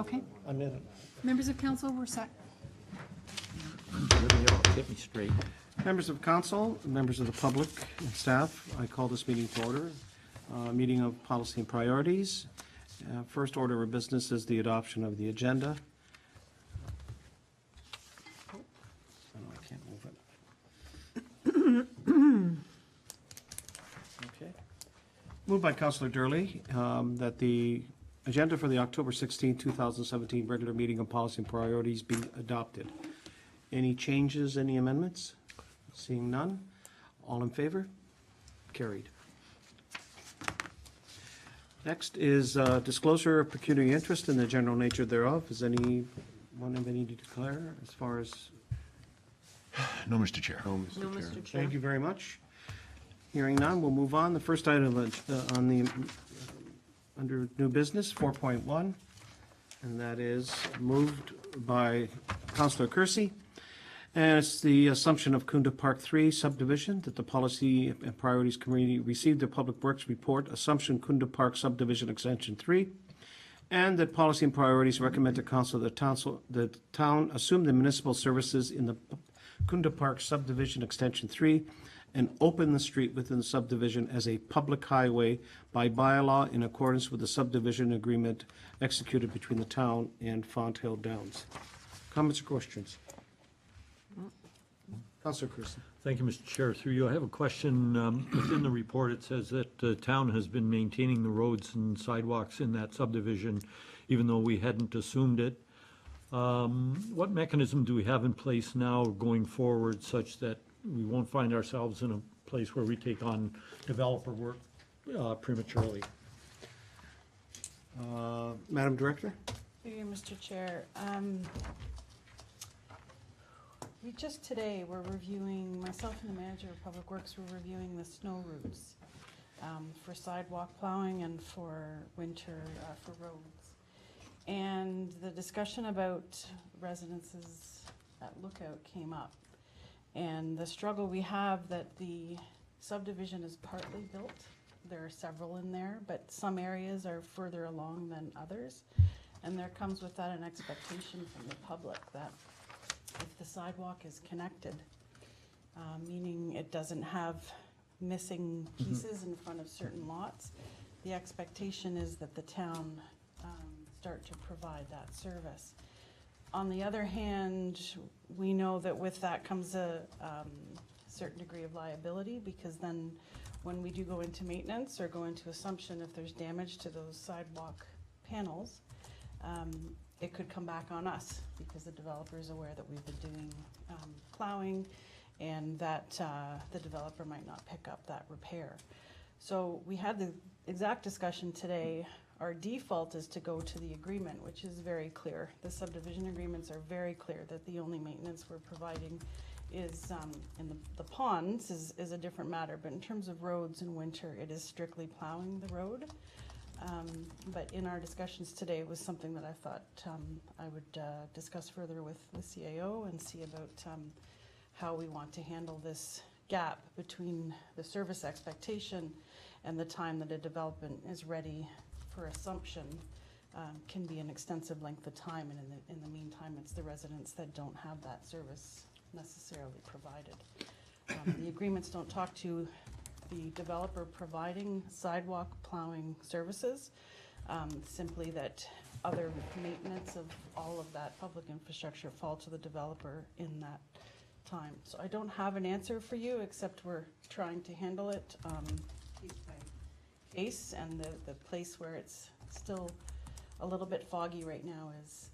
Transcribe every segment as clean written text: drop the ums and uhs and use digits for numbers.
Okay. A minute. Members of council, we're set. Get me straight. Members of council, members of the public and staff, I call this meeting to order. Meeting of policy and priorities. First order of business is the adoption of the agenda. Oh, I can't move it. Okay. Moved by Councillor Durley that the agenda for the October 16, 2017 regular meeting of policy and priorities be adopted. Any changes, any amendments? Seeing none. All in favor? Carried. Next is disclosure of pecuniary interest in the general nature thereof. Is anyone have any to declare as far as? No, Mr. Chair. No, Mr. Chair. Thank you very much. Hearing none, we'll move on. The first item on the under new business, 4.1, and that is moved by Councillor Kersey. And it's the assumption of Kunda Park 3 subdivision that the Policy and Priorities Committee received the Public Works Report, Assumption Kunda Park Subdivision Extension 3, and that Policy and Priorities recommend to Council that the town assume the municipal services in the Kunda Park Subdivision Extension 3 and open the street within the subdivision as a public highway by bylaw in accordance with the subdivision agreement executed between the town and Fonthill Downs. Comments or questions? Councillor Kirsten. Thank you, Mr. Chair. Through you, I have a question. Within the report, it says that the town has been maintaining the roads and sidewalks in that subdivision, even though we hadn't assumed it. What mechanism do we have in place now going forward such that we won't find ourselves in a place where we take on developer work prematurely? Madam Director? Through you, Mr. Chair. We just today were reviewing, myself and the manager of Public Works were reviewing the snow routes for sidewalk plowing and for winter for roads. And the discussion about residences at Lookout came up. And the struggle we have that the subdivision is partly built. There are several in there, but some areas are further along than others. And there comes with that an expectation from the public that if the sidewalk is connected, meaning it doesn't have missing pieces in front of certain lots, the expectation is that the town start to provide that service. On the other hand, we know that with that comes a certain degree of liability, because then when we do go into maintenance or go into assumption, if there's damage to those sidewalk panels, it could come back on us, because the developer is aware that we've been doing plowing and that the developer might not pick up that repair. So we had the exact discussion today. Our default is to go to the agreement, which is very clear. The subdivision agreements are very clear that the only maintenance we're providing is in the ponds is a different matter, but in terms of roads in winter, it is strictly plowing the road. But in our discussions today, it was something that I thought I would discuss further with the CAO and see about how we want to handle this gap between the service expectation and the time that a development is ready for assumption. Can be an extensive length of time, and in the meantime, it's the residents that don't have that service necessarily provided. The agreements don't talk to the developer providing sidewalk plowing services, simply that other maintenance of all of that public infrastructure fall to the developer in that time. So I don't have an answer for you, except we're trying to handle it case by case, and the place where it's still a little bit foggy right now is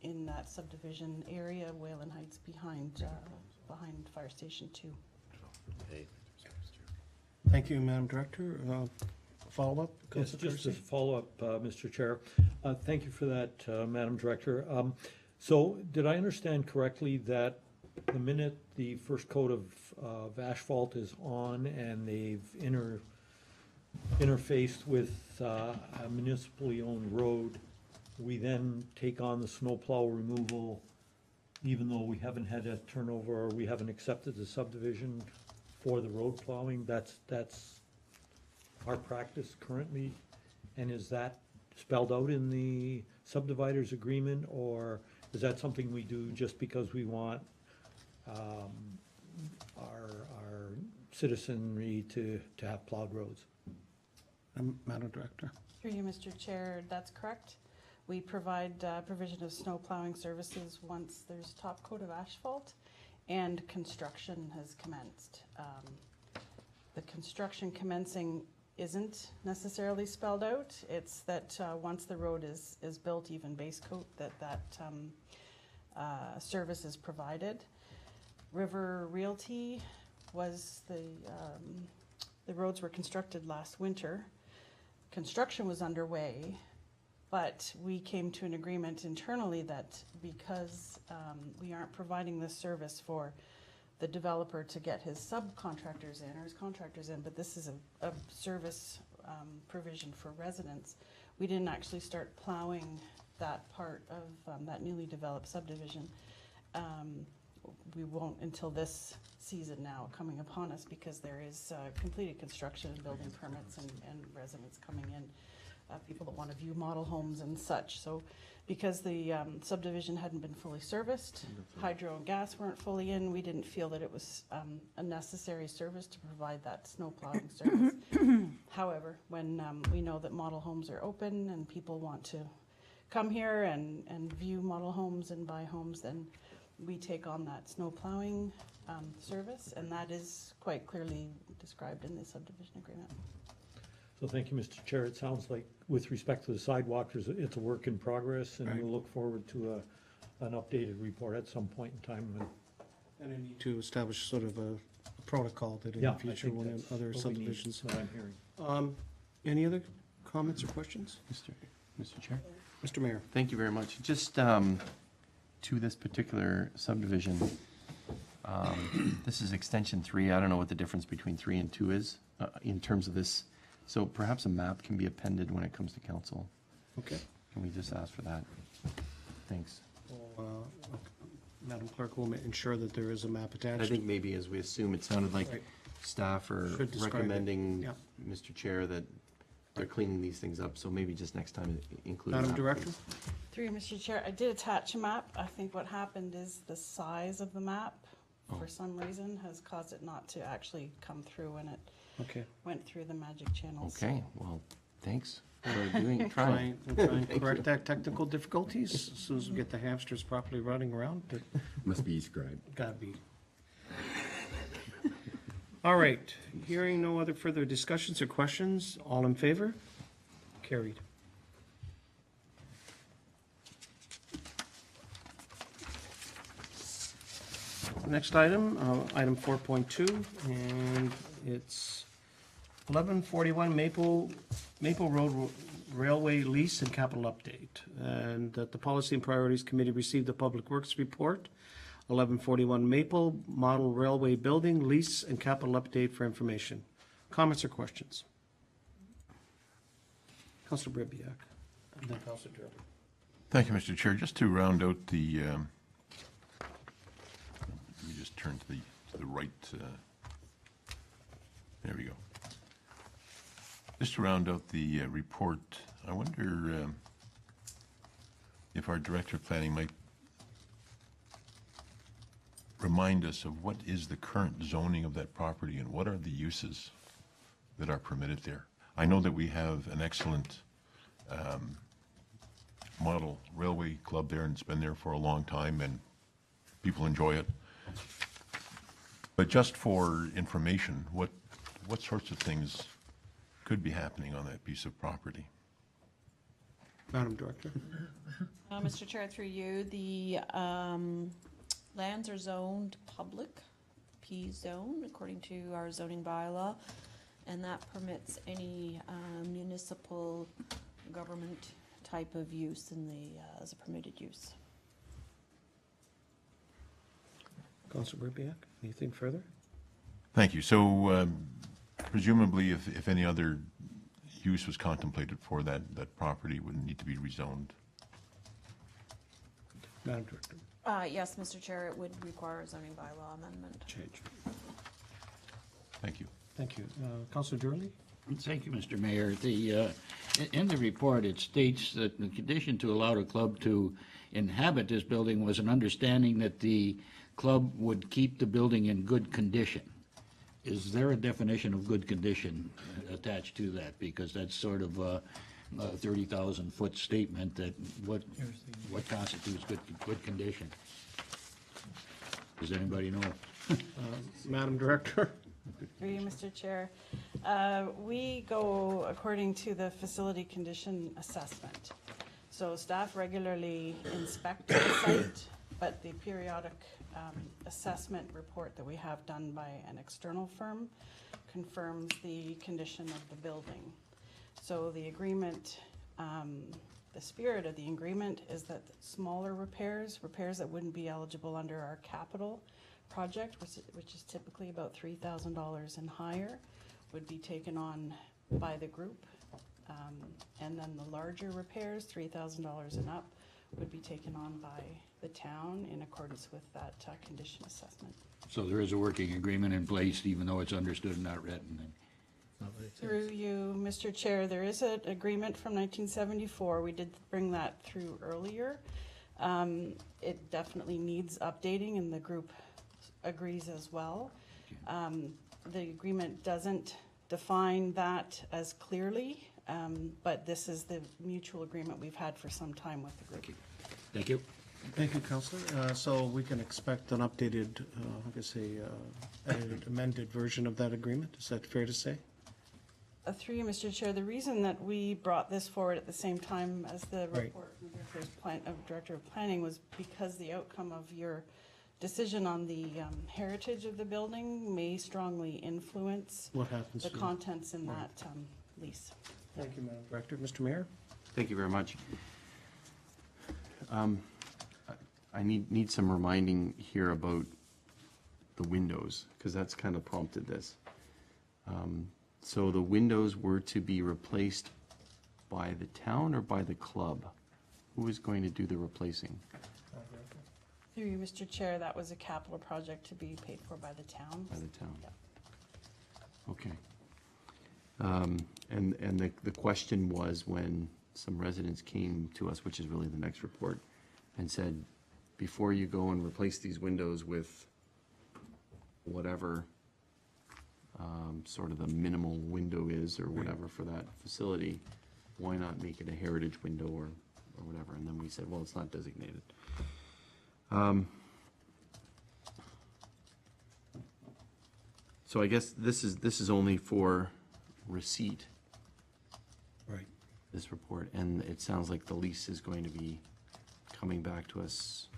in that subdivision area, Whalen Heights, behind Fire Station 2. Thank you, Madam Director. Follow-up? Yes, just a follow-up, Mr. Chair. Thank you for that, Madam Director. So did I understand correctly that the minute the first coat of asphalt is on and they've interfaced with a municipally owned road, we then take on the snowplow removal, even though we haven't had a turnover or we haven't accepted the subdivision for the road plowing? That's our practice currently, and is that spelled out in the subdividers agreement, or is that something we do just because we want our citizenry to have plowed roads? Madam Director. Through you, Mr. Chair, that's correct. We provide provision of snow plowing services once there's top coat of asphalt and construction has commenced. The construction commencing isn't necessarily spelled out. It's that once the road is built, even base coat, that service is provided. River Realty was the roads were constructed last winter. Construction was underway, but we came to an agreement internally that because we aren't providing this service for the developer to get his subcontractors in or his contractors in, but this is a service provision for residents, we didn't actually start plowing that part of that newly developed subdivision. We won't until this season now coming upon us, because there is completed construction and building permits and residents coming in, people that want to view model homes and such. So because the subdivision hadn't been fully serviced, hydro and gas weren't fully in, we didn't feel that it was a necessary service to provide that snow plowing service. However, when we know that model homes are open and people want to come here and view model homes and buy homes, then we take on that snow plowing service, and that is quite clearly described in the subdivision agreement. So thank you, Mr. Chair. It sounds like with respect to the sidewalk, it's a work in progress, and Right. we'll look forward to an updated report at some point in time. And I need to establish sort of a protocol that in Yeah, the I future, think when that's other what we need, subdivisions. what I'm hearing. Any other comments or questions? Mr. Chair? Mr. Mayor. Thank you very much. Just to this particular subdivision, this is extension 3. I don't know what the difference between 3 and 2 is in terms of this. So perhaps a map can be appended when it comes to council. Okay. Can we just ask for that? Thanks. Madam Clerk will ensure that there is a map attached. I think maybe as we assume, it sounded like Right. staff are Should describe it. recommending, Yeah. Mr. Chair, that they're cleaning these things up, so maybe just next time include a Madam map, Director? please. Through you, Mr. Chair, I did attach a map. I think what happened is the size of the map, for some reason, has caused it not to actually come through when it Okay. went through the magic channels. Okay, well, thanks for trying. We'll try and correct that technical difficulties as soon as we get the hamsters properly running around. But Must be scribe. gotta be. All right, hearing no other further discussions or questions, all in favor? Carried. Next item, item 4.2, and it's 1141 Maple Road Railway Lease and Capital Update. And that the Policy and Priorities Committee received the Public Works Report, 1141 Maple Model Railway Building Lease and Capital Update for information. Comments or questions? Councilor Brebiak, and then Councilor Durley. Thank you, Mr. Chair. Just to round out the, let me just turn to the right. There we go. Just to round out the report, I wonder if our Director of Planning might remind us of what is the current zoning of that property and what are the uses that are permitted there. I know that we have an excellent model railway club there, and it's been there for a long time, and people enjoy it. But just for information, what sorts of things could be happening on that piece of property? Madam Director. Mr. Chair, through you, the lands are zoned public, P zone, according to our zoning bylaw, and that permits any municipal government type of use in the as a permitted use. Councilor Brebiak, anything further? Thank you. So presumably, if any other use was contemplated for that property, it would need to be rezoned. Madam Director. Yes, Mr. Chair, it would require a zoning bylaw amendment. Change. Thank you. Thank you. Councilor Durley? Thank you, Mr. Mayor. In the report, it states that the condition to allow the club to inhabit this building was an understanding that the club would keep the building in good condition. Is there a definition of good condition attached to that? Because that's sort of a 30,000-foot statement that what constitutes good condition? Does anybody know? Madam Director? Through you, Mr. Chair. We go according to the facility condition assessment. So staff regularly inspect the site, but the periodic assessment report that we have done by an external firm confirms the condition of the building. So the agreement, the spirit of the agreement is that smaller repairs that wouldn't be eligible under our capital project, which is typically about $3,000 and higher, would be taken on by the group. And then the larger repairs, $3,000 and up, would be taken on by the town in accordance with that condition assessment. So there is a working agreement in place, even though it's understood and not written? Through you, Mr. Chair, there is an agreement from 1974. We did bring that through earlier. It definitely needs updating, and the group agrees as well. The agreement doesn't define that as clearly, but this is the mutual agreement we've had for some time with the group. Thank you. Thank you, Councillor. So we can expect an updated, I guess edited, amended version of that agreement. Is that fair to say? Through you, Mr. Chair, the reason that we brought this forward at the same time as the Right. report from the Director of Planning was because the outcome of your decision on the heritage of the building may strongly influence What happens? the contents in that lease. Thank you, Madam Director. Mr. Mayor? Thank you very much. I need some reminding here about the windows, because that's kind of prompted this. So the windows were to be replaced by the town or by the club? Who is going to do the replacing? Through you, Mr. Chair, that was a capital project to be paid for by the town. By the town? Yeah. Okay. And the question was when some residents came to us, which is really the next report, and said, before you go and replace these windows with whatever sort of the minimal window is or whatever for that facility, why not make it a heritage window or whatever? And then we said, well, it's not designated. So I guess this is only for receipt, Right. this report, and it sounds like the lease is going to be coming back to us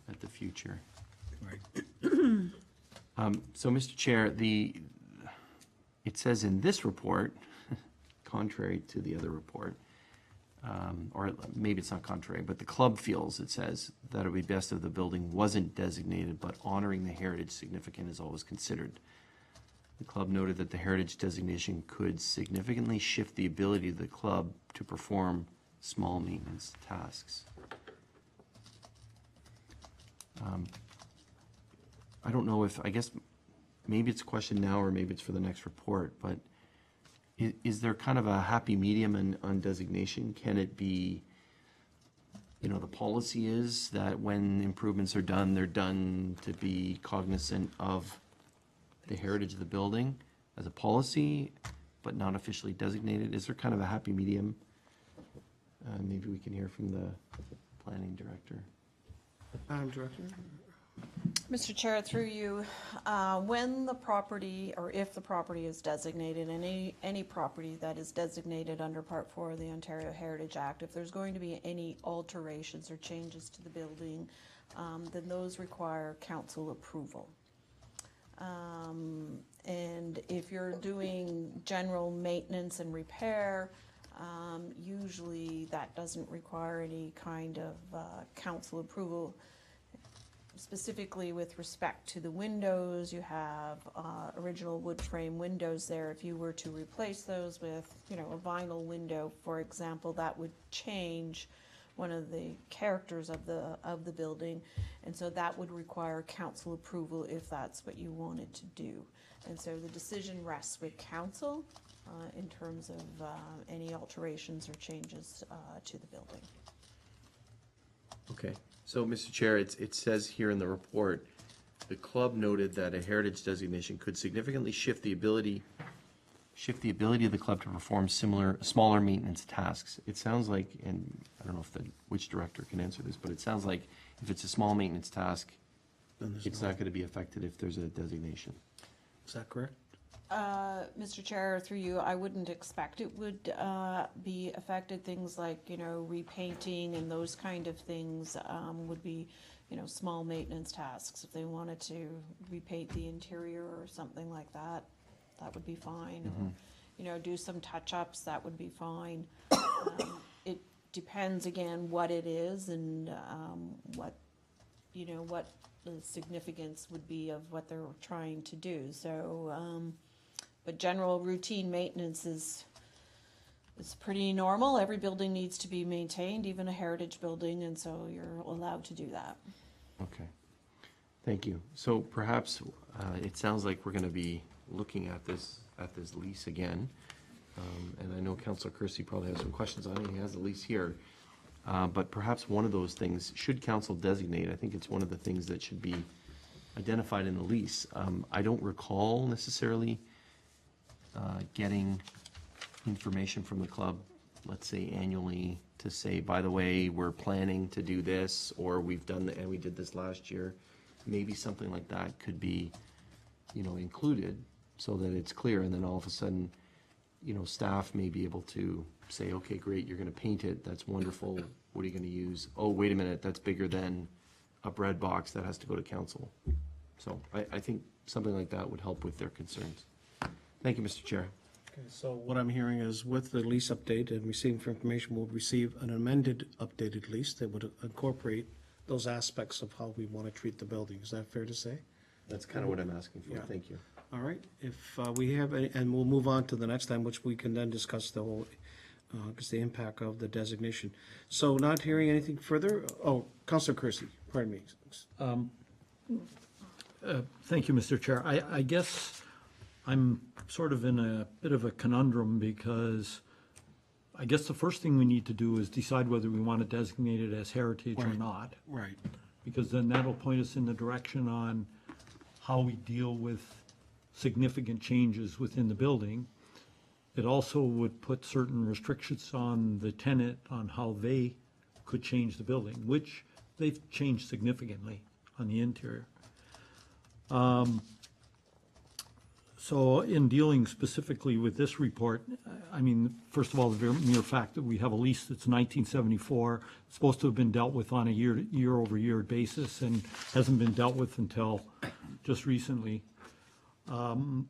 at the future. Right. So, Mr. Chair, it says in this report, contrary to the other report, or maybe it's not contrary, but the club feels, it says, that it would be best if the building wasn't designated, but honoring the heritage significant is always considered. The club noted that the heritage designation could significantly shift the ability of the club to perform small maintenance tasks. I don't know if, I guess, maybe it's a question now or maybe it's for the next report, but is there kind of a happy medium on designation? Can it be, the policy is that when improvements are done, they're done to be cognizant of the heritage of the building as a policy, but not officially designated? Is there kind of a happy medium? Maybe we can hear from the planning director. Madam Director? Mr. Chair, through you, when the property, or if the property is designated, any property that is designated under Part 4 of the Ontario Heritage Act, if there's going to be any alterations or changes to the building, then those require council approval. And if you're doing general maintenance and repair, usually that doesn't require any kind of council approval. Specifically with respect to the windows, you have original wood frame windows there. If you were to replace those with, a vinyl window, for example, that would change one of the characters of the building, and so that would require council approval if that's what you wanted to do. And so the decision rests with council in terms of any alterations or changes to the building. Okay, so, Mr. Chair, it says here in the report, the club noted that a heritage designation could significantly shift the ability of the club to perform smaller maintenance tasks. It sounds like, and I don't know which director can answer this, but it sounds like if it's a small maintenance task, it's not going to be affected if there's a designation. Is that correct? Mr. Chair, through you, I wouldn't expect it would be affected. Things like, repainting and those kind of things would be, small maintenance tasks. If they wanted to repaint the interior or something like that, that would be fine. Or, do some touch-ups, that would be fine. It depends, again, what it is and what the significance would be of what they're trying to do. So, but general routine maintenance is pretty normal. Every building needs to be maintained, even a heritage building, and so you're allowed to do that. Okay, thank you. So perhaps it sounds like we're going to be looking at this lease again. And I know Councillor Kersey probably has some questions on it. He has the lease here. But perhaps one of those things, should council designate, I think it's one of the things that should be identified in the lease. I don't recall necessarily getting information from the club, let's say annually, to say, by the way, we're planning to do this, or we've done and we did this last year. Maybe something like that could be, included so that it's clear, and then all of a sudden, staff may be able to say, okay, great, you're going to paint it, that's wonderful, what are you going to use? Oh, wait a minute, that's bigger than a bread box, that has to go to council. So I think something like that would help with their concerns. Thank you, Mr. Chair. Okay, so what I'm hearing is with the lease update and receiving for information, we'll receive an amended, updated lease that would incorporate those aspects of how we want to treat the building. Is that fair to say? That's kind of what I'm asking for, Yeah. thank you. All right, if we have, and we'll move on to the next time, which we can then discuss the whole, because the impact of the designation. So not hearing anything further, Councillor Kersey, pardon me. Thank you, Mr. Chair. I guess I'm sort of in a bit of a conundrum because I guess the first thing we need to do is decide whether we want to designate it as heritage or Right. not. Right. Because then that'll point us in the direction on how we deal with significant changes within the building. It also would put certain restrictions on the tenant on how they could change the building, which they've changed significantly on the interior. So in dealing specifically with this report, I mean, first of all, the mere fact that we have a lease that's 1974, it's supposed to have been dealt with on a year-over-year basis and hasn't been dealt with until just recently. And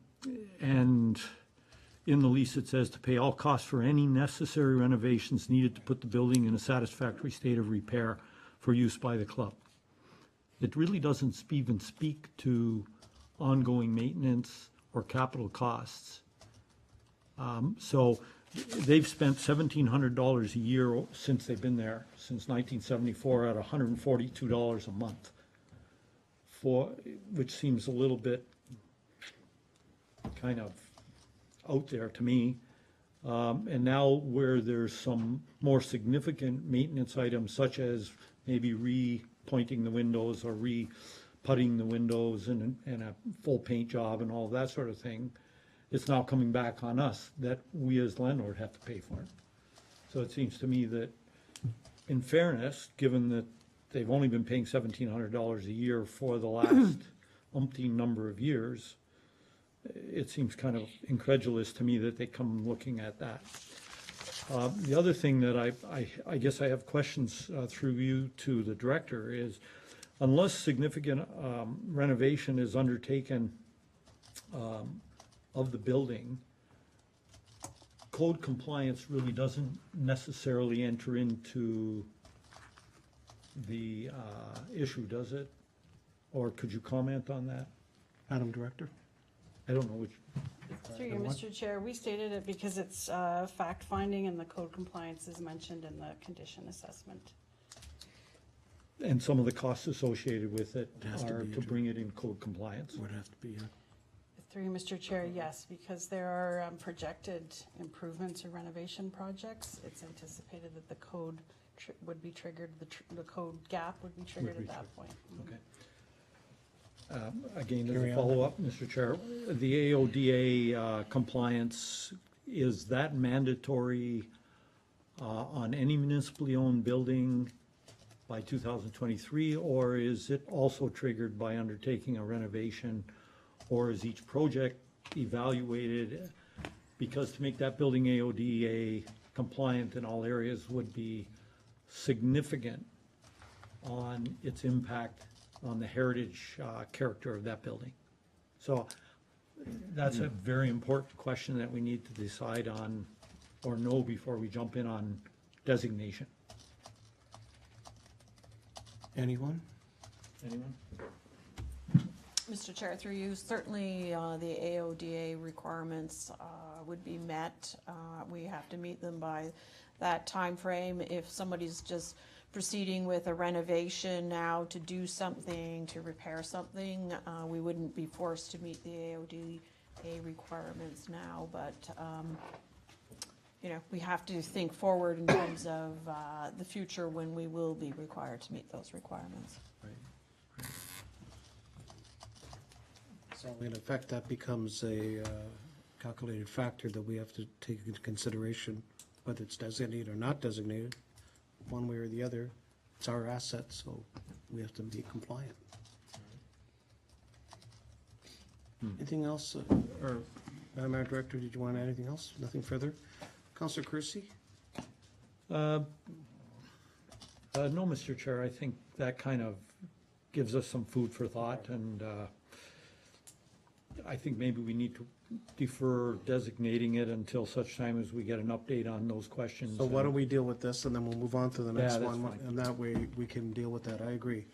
in the lease, it says to pay all costs for any necessary renovations needed to put the building in a satisfactory state of repair for use by the club. It really doesn't even speak to ongoing maintenance or capital costs. So they've spent $1,700 a year since they've been there, since 1974, at $142 a month, which seems a little bit kind of out there to me. And now where there's some more significant maintenance items, such as maybe re-pointing the windows or re-putting the windows and a full paint job and all that sort of thing, it's now coming back on us that we as landlord have to pay for it. So it seems to me that, in fairness, given that they've only been paying $1,700 a year for the last umpteen number of years, it seems kind of incredulous to me that they come looking at that. The other thing that I guess I have questions through you to the director is, unless significant renovation is undertaken of the building, code compliance really doesn't necessarily enter into the issue, does it? Or could you comment on that? Madam Director? I don't know which. Through you, Mr. Chair, we stated it because it's fact-finding and the code compliance is mentioned in the condition assessment. And some of the costs associated with it It has to are be to bring it in code compliance. Would have to be, Through you, Mr. Chair, yes, because there are projected improvements or renovation projects. It's anticipated that the code would be triggered, the code gap would be triggered at that point. Okay. Again, as Carry a on. follow-up, Mr. Chair, the AODA compliance, is that mandatory on any municipally owned building by 2023, or is it also triggered by undertaking a renovation, or is each project evaluated? Because to make that building AODA compliant in all areas would be significant on its impact on the heritage character of that building. So that's a very important question that we need to decide on or know before we jump in on designation. Anyone? Anyone? Mr. Chair, through you, certainly the AODA requirements would be met. We have to meet them by that time frame. If somebody's just proceeding with a renovation now to do something, to repair something, we wouldn't be forced to meet the AODA requirements now, but you know, we have to think forward in terms of the future when we will be required to meet those requirements. So in effect, that becomes a calculated factor that we have to take into consideration, whether it's designated or not designated, one way or the other. It's our asset, so we have to be compliant. Anything else, or Madam Director, did you want to add anything else? Nothing further? Councillor Kersey? No, Mr. Chair, I think that kind of gives us some food for thought, and I think maybe we need to defer designating it until such time as we get an update on those questions. So why don't we deal with this, and then we'll move on to the next Yeah, that's one, fine. and that way we can deal with that. I agree.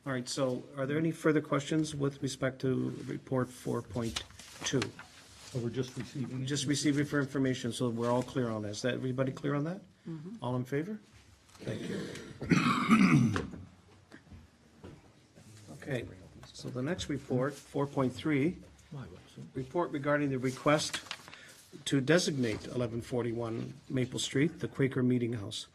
All right, so are there any further questions with respect to report 4.2? So we're just receiving. You just received it for information, so we're all clear on that. Is that, everybody clear on that? All in favor? Thank you. Okay, so the next report, 4.3, report regarding the request to designate 1141 Maple Street, the Quaker Meeting House.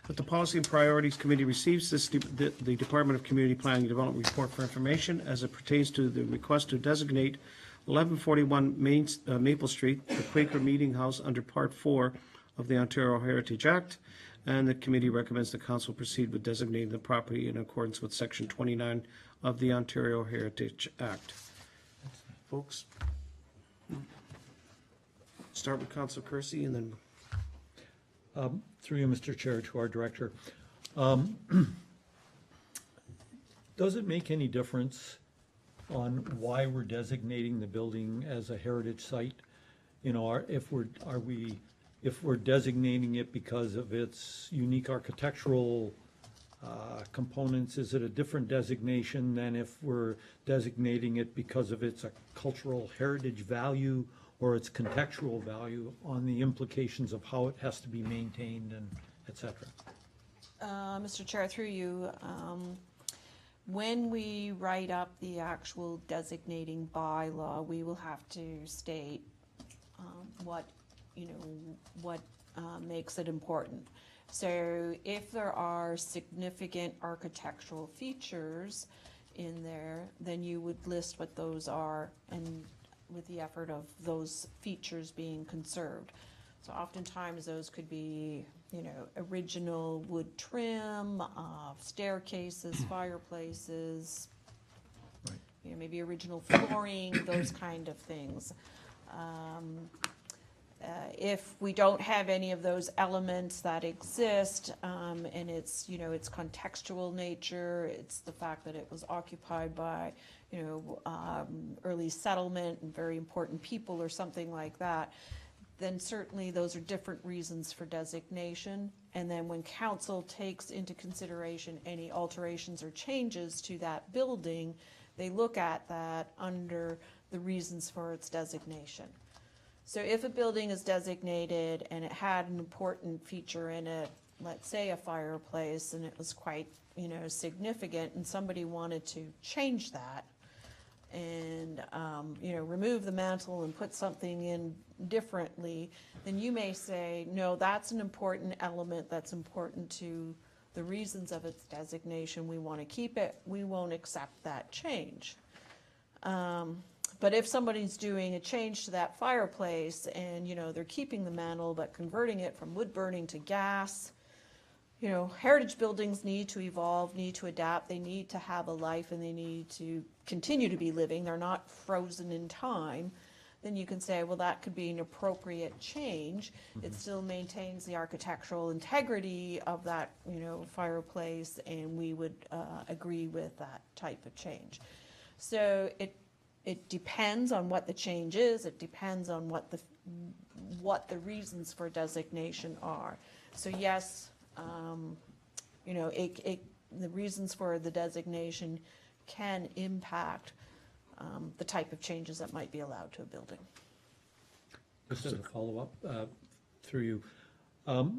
That the Policy and Priorities Committee receives this, the Department of Community Planning and Development report for information as it pertains to the request to designate 1141 Maple Street, the Quaker Meeting House under Part 4 of the Ontario Heritage Act, and the committee recommends the council proceed with designating the property in accordance with Section 29 of the Ontario Heritage Act. Folks, start with Councilor Kersey and then Through you, Mr. Chair, to our director. Does it make any difference on why we're designating the building as a heritage site? You know, if we're designating it because of its unique architectural components, is it a different designation than if we're designating it because of its cultural heritage value or its contextual value on the implications of how it has to be maintained and et cetera? Mr. Chair, through you, when we write up the actual designating bylaw, we will have to state what makes it important. So if there are significant architectural features in there, then you would list what those are, and with the effort of those features being conserved. So oftentimes those could be, you know, original wood trim, staircases, fireplaces, Right. you know, maybe original flooring, those kind of things. If we don't have any of those elements that exist, and it's, you know, it's contextual nature, it's the fact that it was occupied by, you know, early settlement and very important people or something like that, then certainly those are different reasons for designation. And then when council takes into consideration any alterations or changes to that building, they look at that under the reasons for its designation. So if a building is designated and it had an important feature in it, let's say a fireplace, and it was quite, you know, significant, and somebody wanted to change that, and, remove the mantle and put something in differently, then you may say, no, that's an important element, that's important to the reasons of its designation, we want to keep it, we won't accept that change. But if somebody's doing a change to that fireplace and, they're keeping the mantle but converting it from wood burning to gas, heritage buildings need to evolve, need to adapt, they need to have a life, and they need to continue to be living, they're not frozen in time, then you can say, well, that could be an appropriate change. It still maintains the architectural integrity of that, fireplace, and we would agree with that type of change. So it depends on what the change is, it depends on what the reasons for designation are. So yes, the reasons for the designation can impact the type of changes that might be allowed to a building. Just as a follow-up, through you.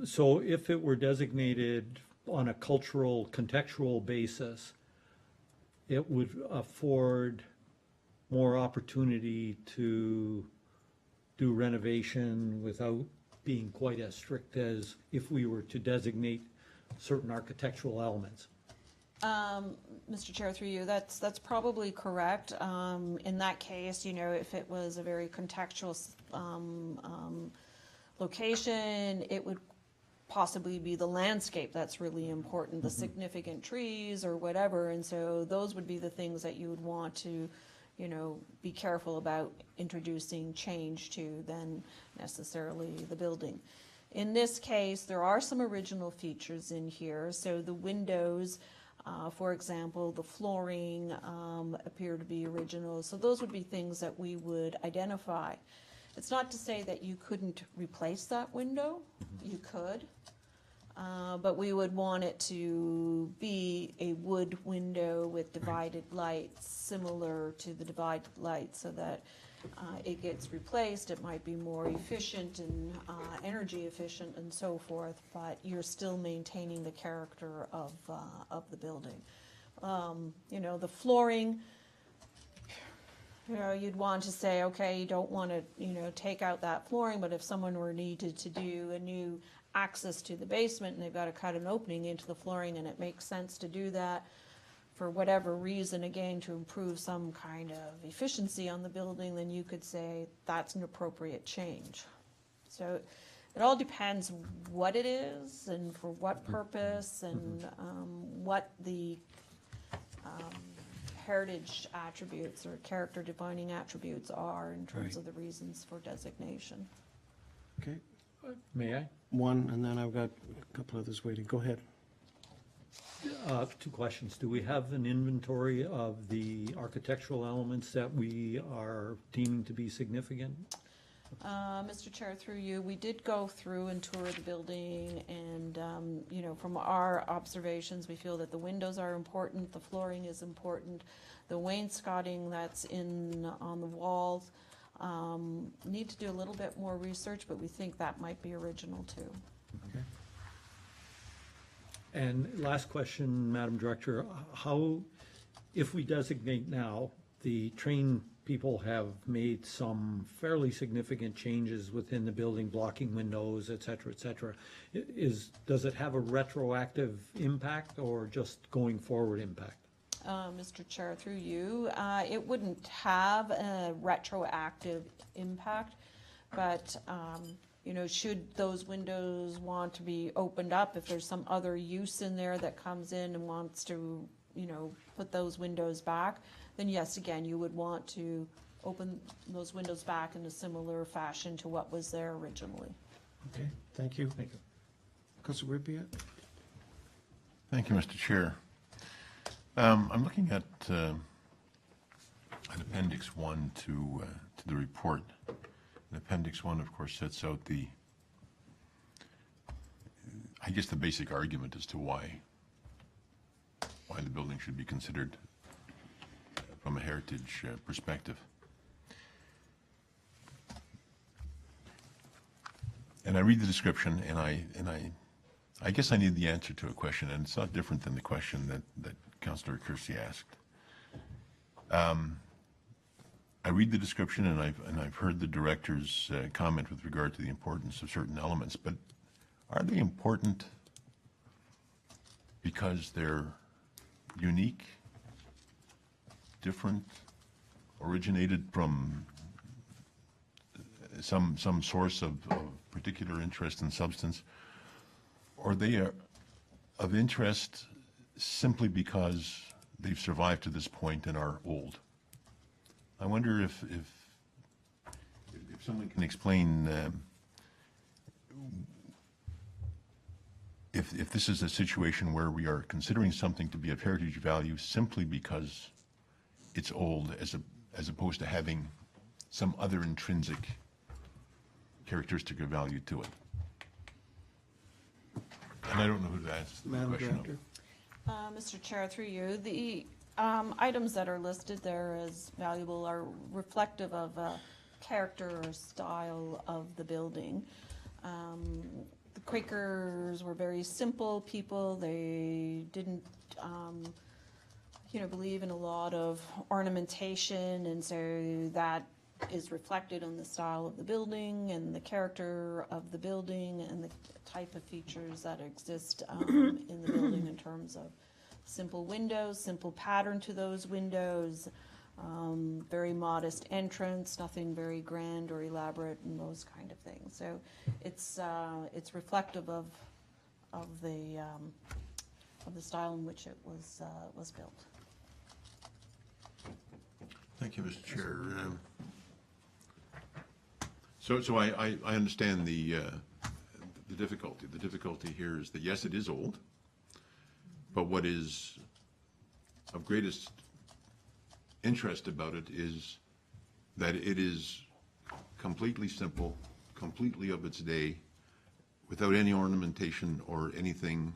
So if it were designated on a cultural, contextual basis, it would afford more opportunity to do renovation without being quite as strict as if we were to designate certain architectural elements. Mr. Chair, through you, that's probably correct. In that case, if it was a very contextual location, it would possibly be the landscape that's really important, the significant trees or whatever, and so those would be the things that you would want to, be careful about introducing change to than necessarily the building. In this case, there are some original features in here, so the windows, for example, the flooring appear to be original, so those would be things that we would identify. It's not to say that you couldn't replace that window, you could, but we would want it to be a wood window with divided lights, similar to the divided lights, so that it gets replaced. It might be more efficient and energy efficient and so forth, but you're still maintaining the character of the building. The flooring, you'd want to say, okay, you don't want to, take out that flooring, but if someone were needed to do a new access to the basement and they've got to cut an opening into the flooring and it makes sense to do that for whatever reason, again, to improve some kind of efficiency on the building, then you could say that's an appropriate change. So it all depends what it is and for what purpose and what the heritage attributes or character defining attributes are in terms of the reasons for designation. Okay, May I? one, and then I've got a couple others waiting. Go ahead. Two questions. Do we have an inventory of the architectural elements that we are deeming to be significant? Mr. Chair, through you, we did go through and tour the building, and from our observations, we feel that the windows are important, the flooring is important, the wainscoting that's on the walls. Need to do a little bit more research, but we think that might be original too. Okay. And last question, Madam Director, how, if we designate now, the train people have made some fairly significant changes within the building, blocking windows, et cetera, does it have a retroactive impact or just going forward impact? Mr. Chair, through you, it wouldn't have a retroactive impact, but should those windows want to be opened up, if there's some other use in there that comes in and wants to, put those windows back, then yes, again, you would want to open those windows back in a similar fashion to what was there originally. Okay, thank you. Thank you. Councilor Ripia? Thank you, Mr. Chair. I'm looking at Appendix 1 to the report. And Appendix 1, of course, sets out the basic argument as to why the building should be considered from a heritage perspective. And I read the description, and I guess I need the answer to a question, and it's not different than the question that Councillor Kersey asked. I read the description and I've heard the director's comment with regard to the importance of certain elements, but are they important because they're unique, different, originated from some source of particular interest and substance, or they are of interest simply because they've survived to this point and are old? I wonder if someone can explain if this is a situation where we are considering something to be of heritage value simply because it's old, as opposed to having some other intrinsic characteristic or value to it. And I don't know who to ask the Madam question of. Director? Mr. Chair, through you, the items that are listed there as valuable are reflective of a character or style of the building. The Quakers were very simple people. They didn't, believe in a lot of ornamentation, and so that is reflected on the style of the building and the character of the building and the type of features that exist in the building in terms of simple windows, simple pattern to those windows, very modest entrance, nothing very grand or elaborate, and those kind of things. So it's reflective of the style in which it was built. Thank you, Mr. Chair. So I understand the difficulty. The difficulty here is that, yes, it is old, but what is of greatest interest about it is that it is completely simple, completely of its day, without any ornamentation or anything.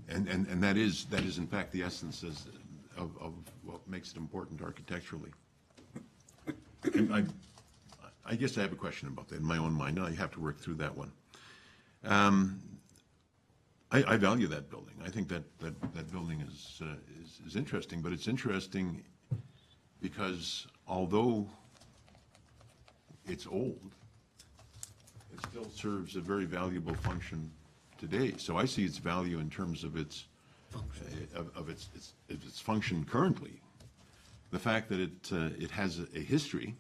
And that is in fact the essence of what makes it important architecturally. And I guess I have a question about that in my own mind. I have to work through that one. I value that building. I think that building is interesting, but it's interesting because although it's old, it still serves a very valuable function today. So I see its value in terms of its its function currently. The fact that it has a history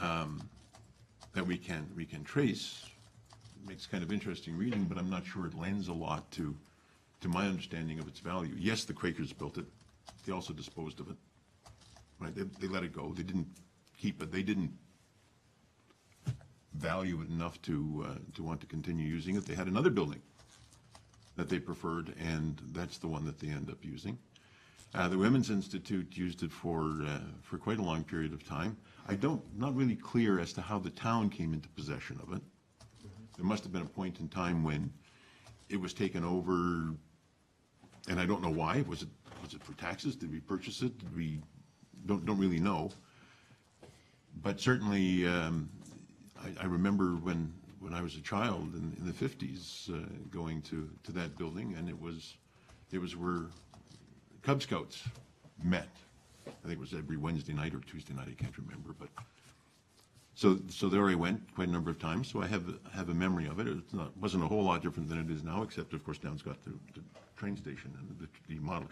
that we can trace makes kind of interesting reading, but I'm not sure it lends a lot to my understanding of its value. Yes, the Quakers built it. They also disposed of it. Right? They let it go. They didn't keep it. They didn't value it enough to want to continue using it. They had another building that they preferred, and that's the one that they end up using. The Women's Institute used it for quite a long period of time. Not really clear as to how the town came into possession of it. There must have been a point in time when it was taken over, and I don't know why. Was it for taxes? Did we purchase it? Did we? Don't really know. But certainly, I remember when I was a child in the 50s going to that building, and it was where Cub Scouts met. I think it was every Wednesday night or Tuesday night, I can't remember, but so there I went quite a number of times, so I have a memory of it. It wasn't a whole lot different than it is now, except of course now it's got the train station and the model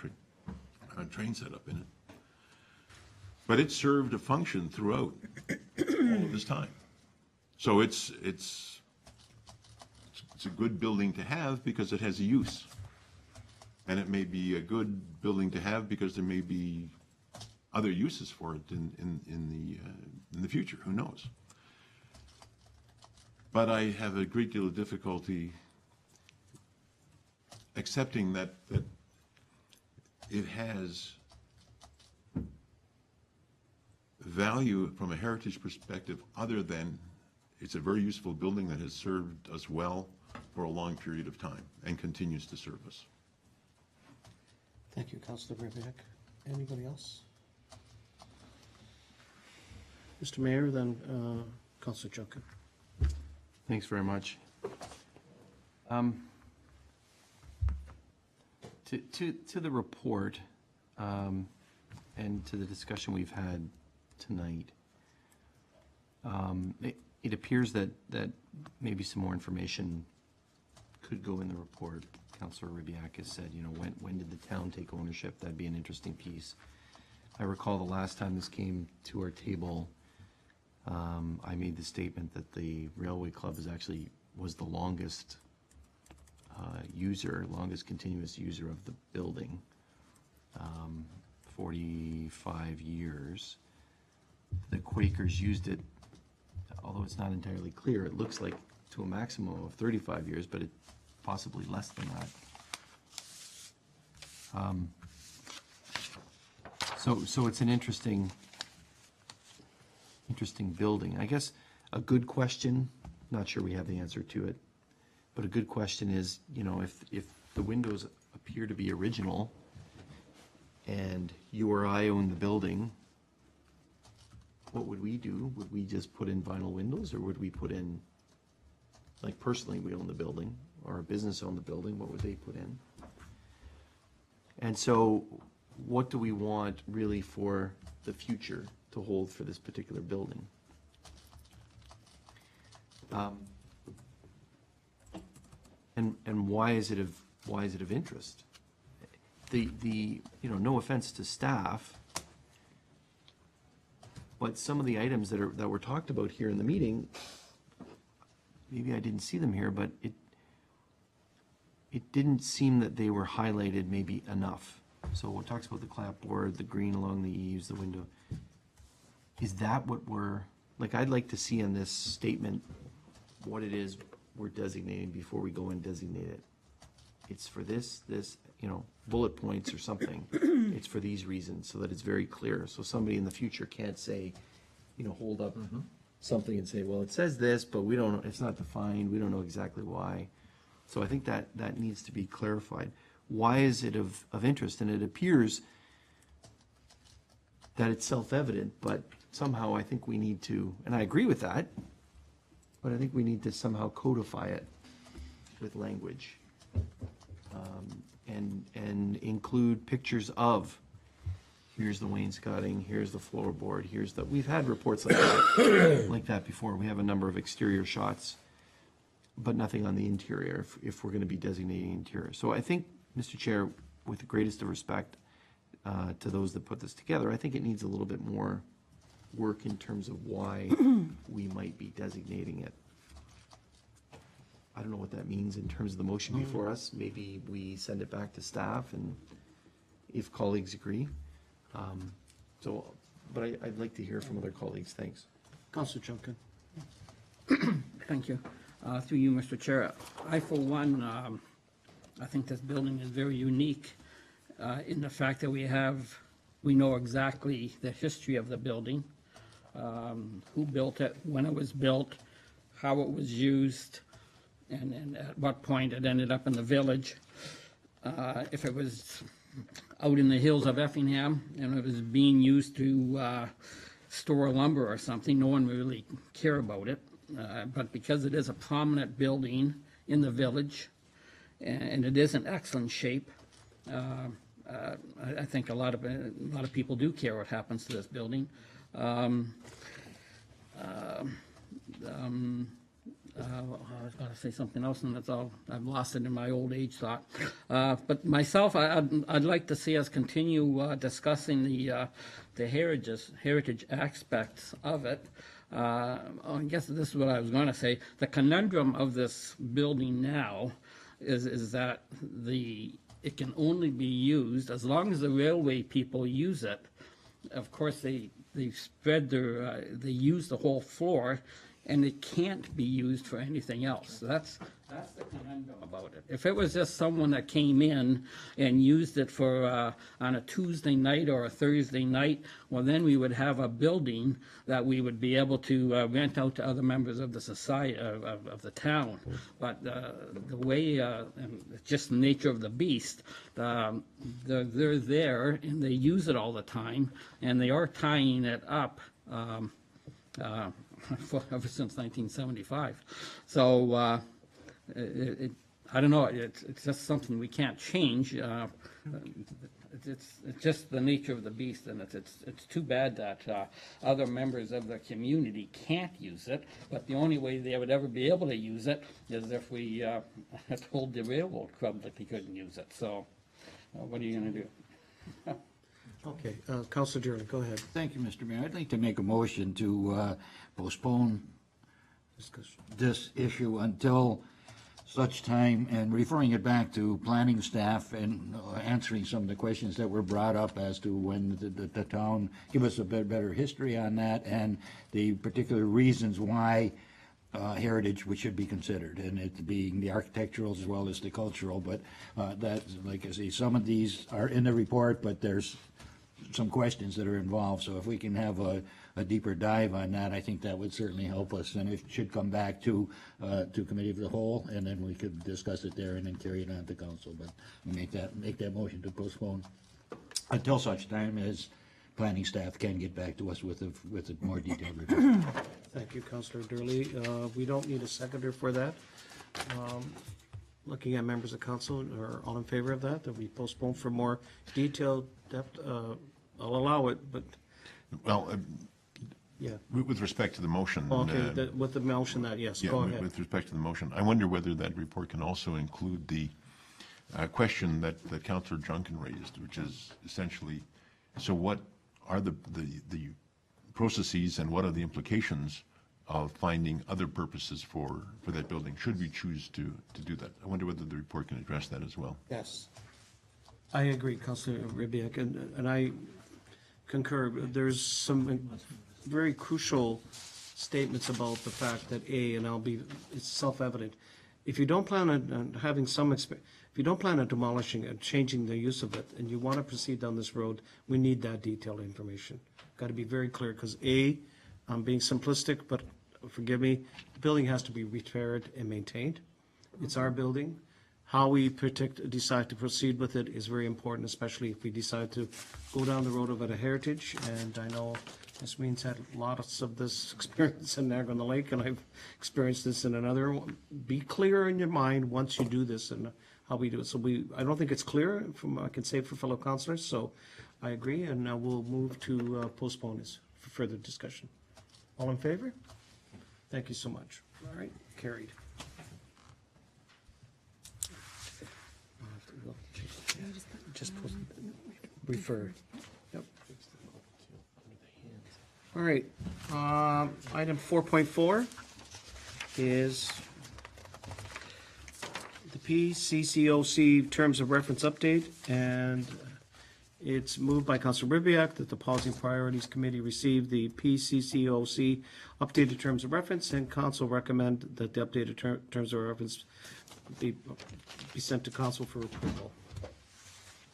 train set up in it. But it served a function throughout all of this time. So it's a good building to have because it has a use. And it may be a good building to have because there may be other uses for it in the future. Who knows? But I have a great deal of difficulty accepting that it has value from a heritage perspective other than it's a very useful building that has served us well for a long period of time and continues to serve us. Thank you, Councillor Brebeck. Anybody else? Mr. Mayor, then Councillor Junkin. Thanks very much. To the report, and to the discussion we've had tonight, it appears that maybe some more information could go in the report. Councillor Ribbiak has said, when did the town take ownership? That'd be an interesting piece. I recall the last time this came to our table, I made the statement that the Railway Club was the longest longest continuous user of the building, 45 years. The Quakers used it, although it's not entirely clear, it looks like to a maximum of 35 years, but it possibly less than that. So it's an interesting building. I guess a good question, not sure we have the answer to it, but a good question is, if the windows appear to be original and you or I own the building, what would we do? Would we just put in vinyl windows, or would we put in, like personally we own the building, or a business owned the building, what would they put in? And so what do we want really for the future to hold for this particular building? And why is it of interest? No offense to staff, but some of the items that were talked about here in the meeting, maybe I didn't see them here, but it didn't seem that they were highlighted maybe enough. So it talks about the clapboard, the green along the eaves, the window. Is that what I'd like to see in this statement what it is we're designating before we go and designate it. It's for this, bullet points or something. It's for these reasons, so that it's very clear. So somebody in the future can't say, hold up something and say, well, it says this, but we don't know, it's not defined, we don't know exactly why. So I think that needs to be clarified. Why is it of interest? And it appears that it's self-evident, but somehow I think we need to, and I agree with that, but I think we need to somehow codify it with language, and include pictures of, here's the wainscoting, here's the floorboard, we've had reports like that before. We have a number of exterior shots, but nothing on the interior if we're going to be designating interior. So I think, Mr. Chair, with the greatest of respect to those that put this together, I think it needs a little bit more work in terms of why we might be designating it. I don't know what that means in terms of the motion before us. Maybe we send it back to staff, and if colleagues agree. But I'd like to hear from other colleagues. Thanks. Councillor Chunkin. Thank you. Through you, Mr. Chair. I, for one, I think this building is very unique in the fact that we know exactly the history of the building, who built it, when it was built, how it was used, and at what point it ended up in the village. If it was out in the hills of Effingham and it was being used to store lumber or something, no one would really care about it. But because it is a prominent building in the village, and it is in excellent shape, I think a lot of people do care what happens to this building. I was going to say something else, and that's all. I've lost it in my old age thought. But myself, I'd like to see us continue discussing the heritage aspects of it. I guess this is what I was going to say. The conundrum of this building now is that it can only be used as long as the railway people use it. Of course, they use the whole floor, and it can't be used for anything else. That's the conundrum about it. If it was just someone that came in and used it for on a Tuesday night or a Thursday night, well, then we would have a building that we would be able to rent out to other members of the society of the town. But the way, and it's just the nature of the beast, they're there and they use it all the time, and they are tying it up. Ever since 1975. So I don't know, it's just something we can't change. It's just the nature of the beast, and it's too bad that other members of the community can't use it, but the only way they would ever be able to use it is if we told the railroad club that they couldn't use it, so what are you gonna do? Okay, Councilor Durley, go ahead. Thank you, Mr. Mayor. I'd like to make a motion to postpone this issue until such time, and referring it back to planning staff and answering some of the questions that were brought up as to when the town, give us a better history on that and the particular reasons why heritage which should be considered, and it being the architectural as well as the cultural, but that, like I say, some of these are in the report, but there's some questions that are involved, so if we can have a deeper dive on that, I think that would certainly help us, and it should come back to committee of the whole, and then we could discuss it there and then carry it on to council, but make that motion to postpone until such time as planning staff can get back to us with a more detailed review. Thank you, Councilor Durley. We don't need a seconder for that. Looking at members of council, are all in favor of that we postpone for more detailed depth? I'll allow it, but, Well, yeah. with respect to the motion. Okay, with the motion that, yes, Yeah, go ahead. with respect to the motion, I wonder whether that report can also include the question that Councillor Junkin raised, which is essentially, so what are the processes and what are the implications of finding other purposes for that building, should we choose to do that? I wonder whether the report can address that as well. Yes. I agree, Councilor Rybak, and I concur. There's some very crucial statements about the fact that it's self-evident. If you don't plan on having if you don't plan on demolishing and changing the use of it, and you want to proceed down this road, we need that detailed information. Got to be very clear, because I'm being simplistic, but forgive me, the building has to be repaired and maintained. It's our building. How we decide to proceed with it is very important, especially if we decide to go down the road of a heritage. And I know Ms. Means had lots of this experience in Niagara-on-the-Lake, and I've experienced this in another one. Be clear in your mind once you do this and how we do it. So I don't think it's clear, I can say for fellow councilors, so I agree, and now we'll move to postpone this for further discussion. All in favor? Thank you so much. All right, carried. Just refer. Yep. All right, item 4.4 is the PCCOC Terms of Reference Update, and it's moved by Councilor Rybak that the Policy and Priorities Committee receive the PCCOC updated terms of reference, and council recommend that the updated terms of reference be sent to council for approval.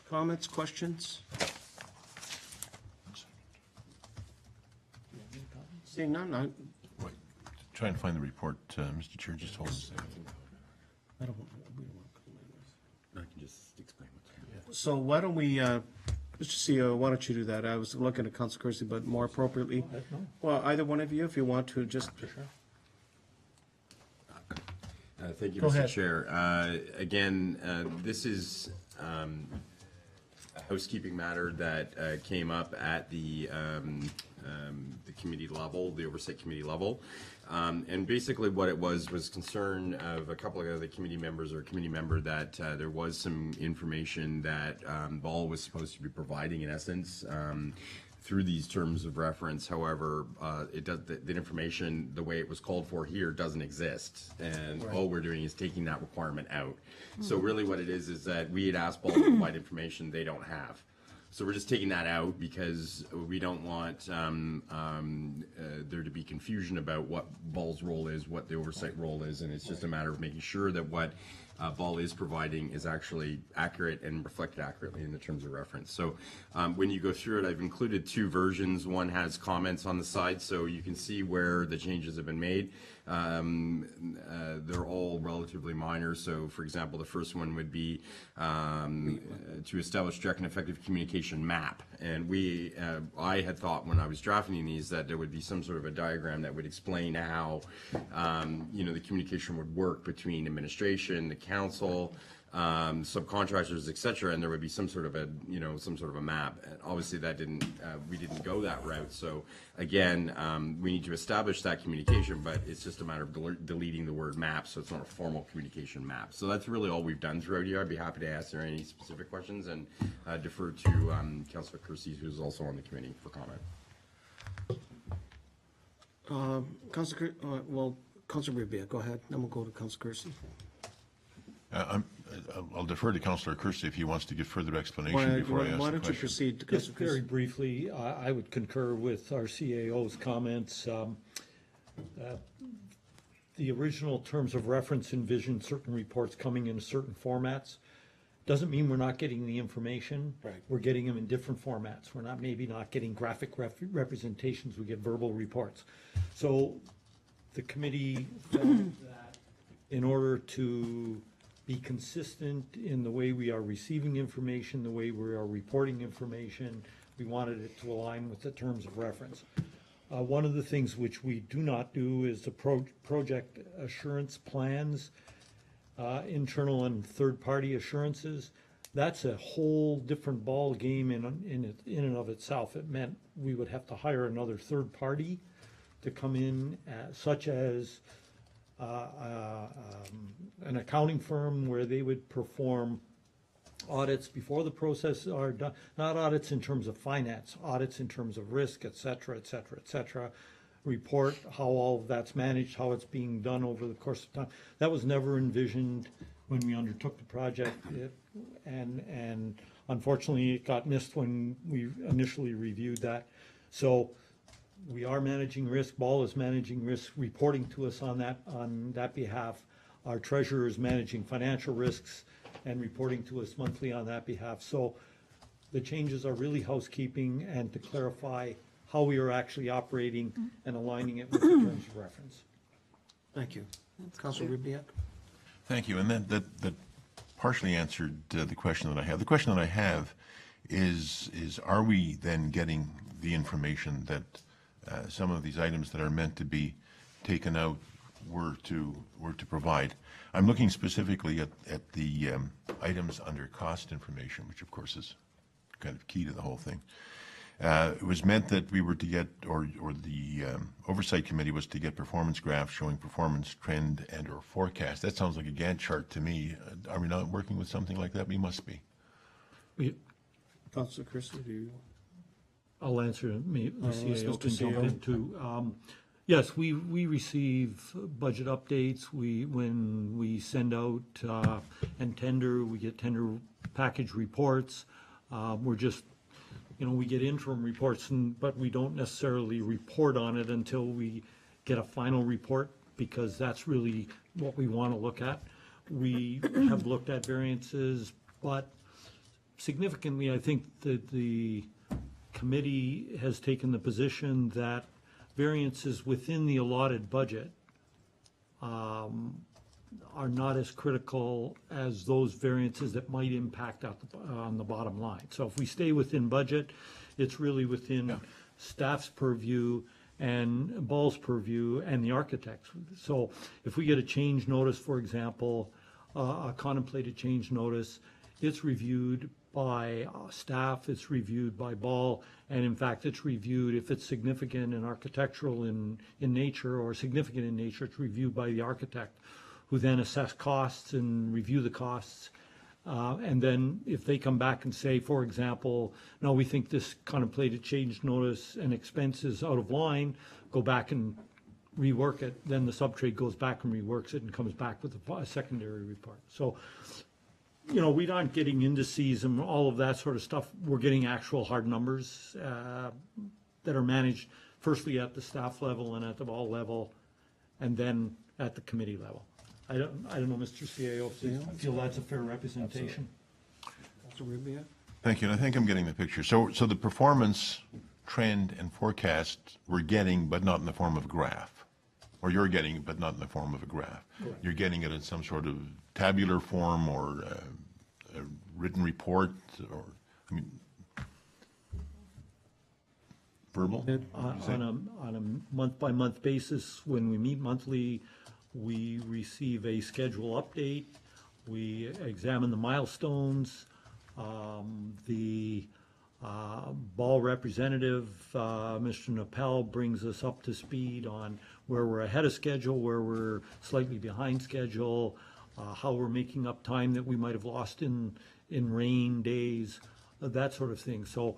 Comments, questions? Seeing none, Wait, trying to find the report, Mr. Chair, just hold on a second. we don't want to. I can just explain what's. So why don't we, Mr. CEO, why don't you do that? I was looking at Council Kersey, but more appropriately. Well, either one of you, if you want to, just. Thank you, Go Mr. ahead. Chair. Again, this is a housekeeping matter that came up at the committee level, the oversight committee level. And basically what it was concern of a couple of other committee members or a committee member that there was some information that Ball was supposed to be providing, in essence, through these terms of reference. However, it does, the information, the way it was called for here, doesn't exist. And all we're doing is taking that requirement out. So really what it is that we had asked Ball to provide information they don't have. So we're just taking that out because we don't want there to be confusion about what Ball's role is, what the oversight role is, and it's just a matter of making sure that what Ball is providing is actually accurate and reflected accurately in the terms of reference. So when you go through it, I've included two versions. One has comments on the side, so you can see where the changes have been made. They're all relatively minor. So, for example, the first one would be to establish direct and effective communication map. And I had thought when I was drafting these that there would be some sort of a diagram that would explain how, the communication would work between administration, the council, subcontractors, et cetera, and there would be some sort of a map. And obviously we didn't go that route. So again, we need to establish that communication, but it's just a matter of deleting the word map, so it's not a formal communication map. So that's really all we've done throughout here. I'd be happy to answer any specific questions and defer to Councillor Kersey, who's also on the committee, for comment. Councillor Ribia, go ahead, then we'll go to Councillor Kersey. I'll defer to Councillor Kersey if he wants to give further explanation before I ask Why the don't you question. proceed, Just Councillor very Kersey? briefly, I would concur with our CAO's comments. The original terms of reference envisioned certain reports coming in certain formats. Doesn't mean we're not getting the information. Right. We're getting them in different formats. We're maybe not getting graphic representations, we get verbal reports. So the committee felt that in order to be consistent in the way we are receiving information, the way we are reporting information, we wanted it to align with the terms of reference. One of the things which we do not do is the project assurance plans, internal and third-party assurances. That's a whole different ball game in and of itself. It meant we would have to hire another third party to come in, such as an accounting firm where they would perform audits before the process are done, not audits in terms of finance, audits in terms of risk, et cetera, et cetera, et cetera. Report how all of that's managed, how it's being done over the course of time. That was never envisioned when we undertook the project, and unfortunately it got missed when we initially reviewed that. So we are managing risk, Ball is managing risk, reporting to us on that behalf. Our treasurer is managing financial risks and reporting to us monthly on that behalf. So the changes are really housekeeping and to clarify how we are actually operating and aligning it with the terms of reference. Thank you. Councillor Ribia? Thank you, and that partially answered the question that I have. The question that I have is are we then getting the information that some of these items that are meant to be taken out were to provide? I'm looking specifically at the items under cost information, which of course is kind of key to the whole thing. It was meant that we were to get, or the Oversight Committee was to get performance graphs showing performance trend and or forecast. That sounds like a Gantt chart to me. Are we not working with something like that? We must be. Councillor Kersey, do you? I'll answer it. The CAO can Mr. jump CAO. in too. Yes, we receive budget updates. When we send out and tender, we get tender package reports. We're just, we get interim reports, but we don't necessarily report on it until we get a final report, because that's really what we want to look at. We have looked at variances, but significantly, I think that the committee has taken the position that variances within the allotted budget are not as critical as those variances that might impact on the bottom line. So if we stay within budget, it's really within staff's purview and Ball's purview and the architects. So if we get a change notice, for example, a contemplated change notice, it's reviewed by staff, it's reviewed by Ball, and in fact, it's reviewed, if it's significant and architectural in nature or significant in nature, it's reviewed by the architect, who then assess costs and review the costs. And then if they come back and say, for example, no, we think this contemplated change notice and expense is out of line, go back and rework it, then the subtrade goes back and reworks it and comes back with a secondary report. So, we aren't getting indices and all of that sort of stuff. We're getting actual hard numbers that are managed firstly at the staff level and at the Ball level, and then at the committee level. I don't know, Mr. CAO, if you feel that's a fair representation. Councillor Ribia? Thank you, and I think I'm getting the picture. So the performance trend and forecast we're getting, but not in the form of graph. Or you're getting it, but not in the form of a graph. You're getting it in some sort of tabular form or a written report, or, I mean, verbal? On a month-by-month basis, when we meet monthly, we receive a schedule update. We examine the milestones. The ball representative, Mr. Napel, brings us up to speed on where we're ahead of schedule, where we're slightly behind schedule, how we're making up time that we might have lost in rain days, that sort of thing. So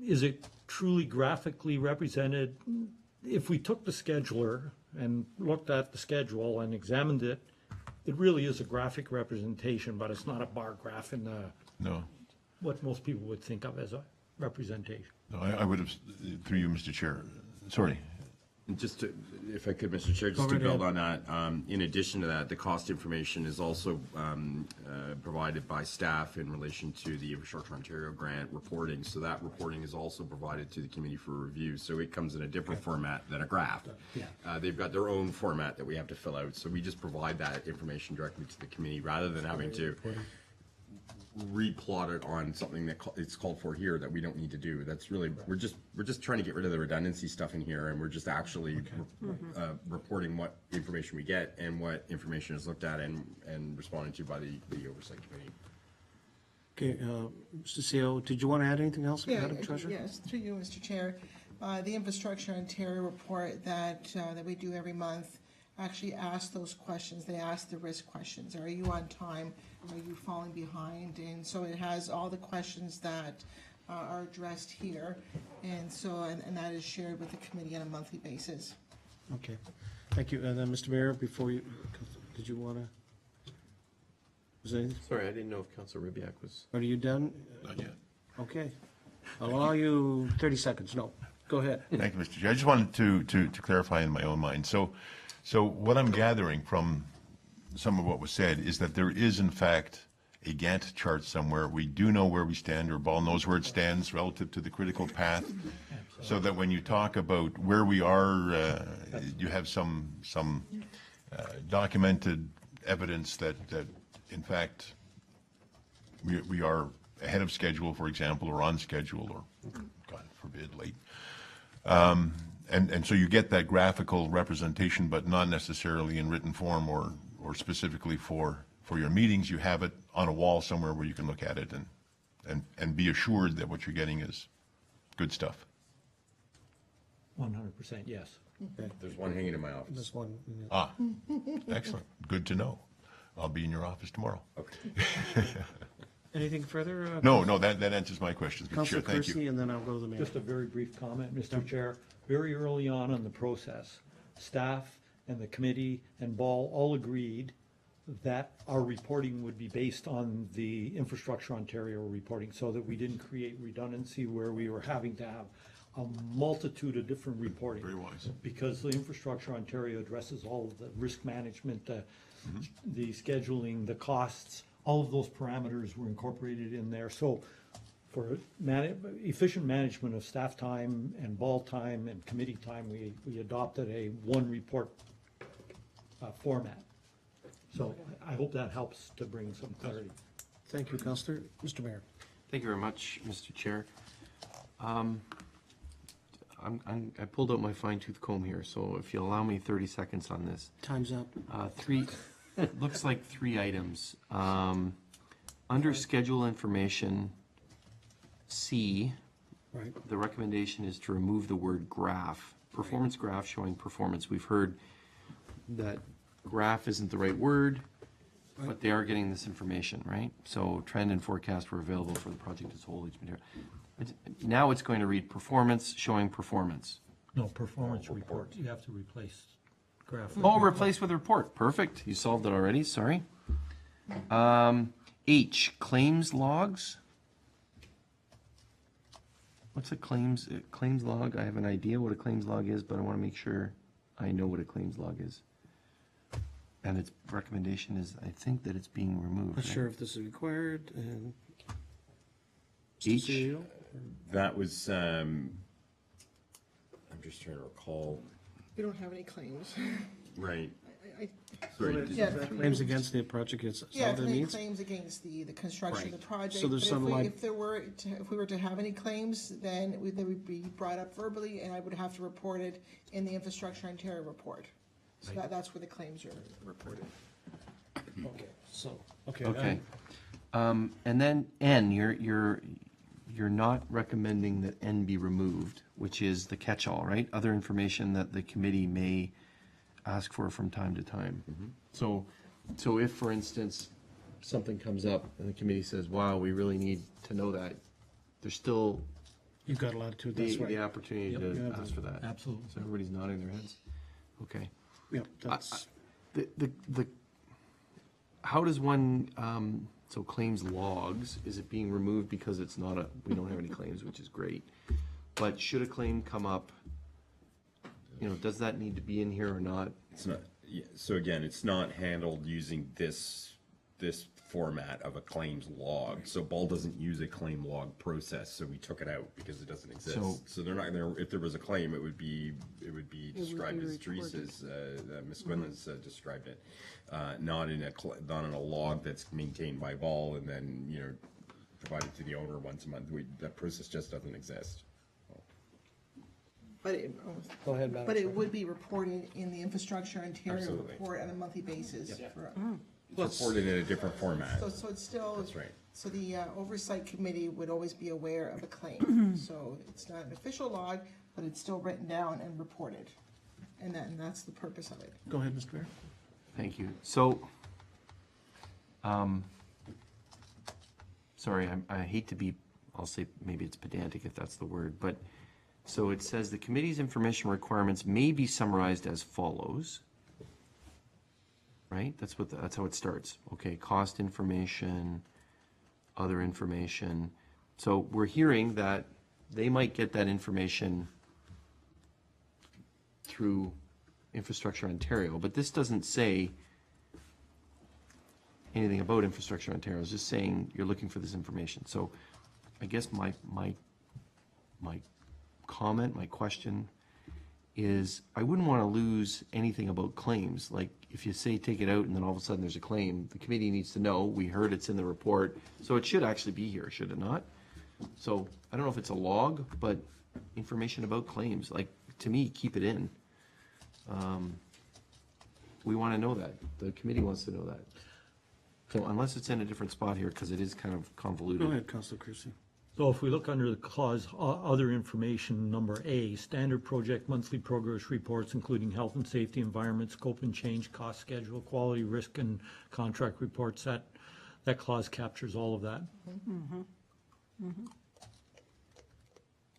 is it truly graphically represented? If we took the scheduler and looked at the schedule and examined it, it really is a graphic representation, but it's not a bar graph in the, No. what most people would think of as a representation. No, I would have, through you, Mr. Chair, sorry. Just to, if I could, Mr. Chair, just to build on that, in addition to that, the cost information is also provided by staff in relation to the Infrastructure Ontario grant reporting. So that reporting is also provided to the committee for review. So it comes in a different format than a graph. They've got their own format that we have to fill out. So we just provide that information directly to the committee rather than having to replot it on something that it's called for here that we don't need to do. That's really, we're just trying to get rid of the redundancy stuff in here, and we're just actually reporting what information we get and what information is looked at and responded to by the oversight committee. Okay, Mr. CEO, did you want to add anything else, Madam Treasurer? Yes, through you, Mr. Chair. The Infrastructure Ontario report that we do every month actually asks those questions. They ask the risk questions. Are you on time? Are you falling behind? And so it has all the questions that are addressed here. And so, and that is shared with the committee on a monthly basis. Okay, thank you. And then, Mr. Mayor, before you, did you want to? Was there anything? Sorry, I didn't know if Councilor Ribbiak was. Are you done? Not yet. Okay. I'll allow you 30 seconds. No, go ahead. Thank you, Mr. Chair. I just wanted to clarify in my own mind. So what I'm gathering from some of what was said is that there is, in fact, a Gantt chart somewhere. We do know where we stand, or Ball knows where it stands relative to the critical path, so that when you talk about where we are, you have some documented evidence that in fact, we are ahead of schedule, for example, or on schedule, or, God forbid, late. And so you get that graphical representation, but not necessarily in written form or specifically for your meetings. You have it on a wall somewhere where you can look at it and be assured that what you're getting is good stuff. 100%, yes. There's one hanging in my office. This one. Excellent. Good to know. I'll be in your office tomorrow. Okay. Anything further? No, that answers my questions, Mr. Chair. Councilor Thank you. Kersey, and then I'll go to the mayor. Just a very brief comment, Mr. Chair. Very early on in the process, staff and the committee and Ball all agreed that our reporting would be based on the Infrastructure Ontario reporting, so that we didn't create redundancy where we were having to have a multitude of different reporting. Very wise. Because the Infrastructure Ontario addresses all of the risk management, the scheduling, the costs, all of those parameters were incorporated in there. So for efficient management of staff time and Ball time and committee time, we adopted a one report format. So I hope that helps to bring some clarity. Thank you, Councilor. Mr. Mayor. Thank you very much, Mr. Chair. I pulled out my fine-tooth comb here, so if you allow me 30 seconds on this. Time's up. Looks like 3 items. Under schedule information, C, Right. the recommendation is to remove the word graph. Performance graph showing performance. We've heard that graph isn't the right word, but they are getting this information, right? So trend and forecast were available for the project as a whole. Now it's going to read performance showing performance. No, performance report. You have to replace graph. Oh, replace with report. Perfect. You solved it already. Sorry. H, claims logs. What's a claims log? I have an idea what a claims log is, but I want to make sure I know what a claims log is. And its recommendation is, I think, that it's being removed. Not right? sure if this is required, and. H. That was, I'm just trying to recall. We don't have any claims. Right. I- Sorry, Is did- Yeah. that claims against the project, is Yeah, that what it any means? claims against the construction of the project. So there's but some like- if we were to have any claims, then they would be brought up verbally, and I would have to report it in the Infrastructure Ontario report. So that's where the claims are reported. Okay, so, okay. Okay. And then N, you're not recommending that N be removed, which is the catch-all, right? Other information that the committee may ask for from time to time. So if, for instance, something comes up and the committee says, wow, we really need to know that, there's still You've got a latitude, that's the right. opportunity Yep. to Yeah, ask for that. Absolutely. So everybody's nodding their heads? Okay. Yep, that's, The, how does one, so claims logs, is it being removed because it's not we don't have any claims, which is great. But should a claim come up, does that need to be in here or not? It's not, yeah, so again, it's not handled using this format of a claims log. So Ball doesn't use a claim log process, so we took it out because it doesn't exist. So they're not gonna, if there was a claim, it would be described as Teresa's, Ms. Quinlan's described it. Not in a log that's maintained by Ball and then, provided to the owner once a month. That process just doesn't exist. But it, go ahead, Madam but Chair. it would be reported in the Infrastructure Ontario Absolutely. report on a monthly basis. It's reported in a different format. So it's still. That's right. So the Oversight Committee would always be aware of a claim. So it's not an official log, but it's still written down and reported. And that's the purpose of it. Go ahead, Mr. Mayor. Thank you. So, sorry, I hate to be, I'll say maybe it's pedantic if that's the word, but, so it says the committee's information requirements may be summarized as follows. Right? That's how it starts. Okay, cost information, other information. So we're hearing that they might get that information through Infrastructure Ontario, but this doesn't say anything about Infrastructure Ontario. It's just saying you're looking for this information. So I guess my comment, my question is, I wouldn't want to lose anything about claims. Like, if you say take it out and then all of a sudden there's a claim, the committee needs to know, we heard it's in the report, so it should actually be here, should it not? So, I don't know if it's a log, but information about claims, like, to me, keep it in. We want to know that. The committee wants to know that. So unless it's in a different spot here, because it is kind of convoluted. Go ahead, Councilor Christie. So if we look under the clause, other information, number A, standard project monthly progress reports, including health and safety, environment, scope and change, cost schedule, quality, risk, and contract reports, that clause captures all of that.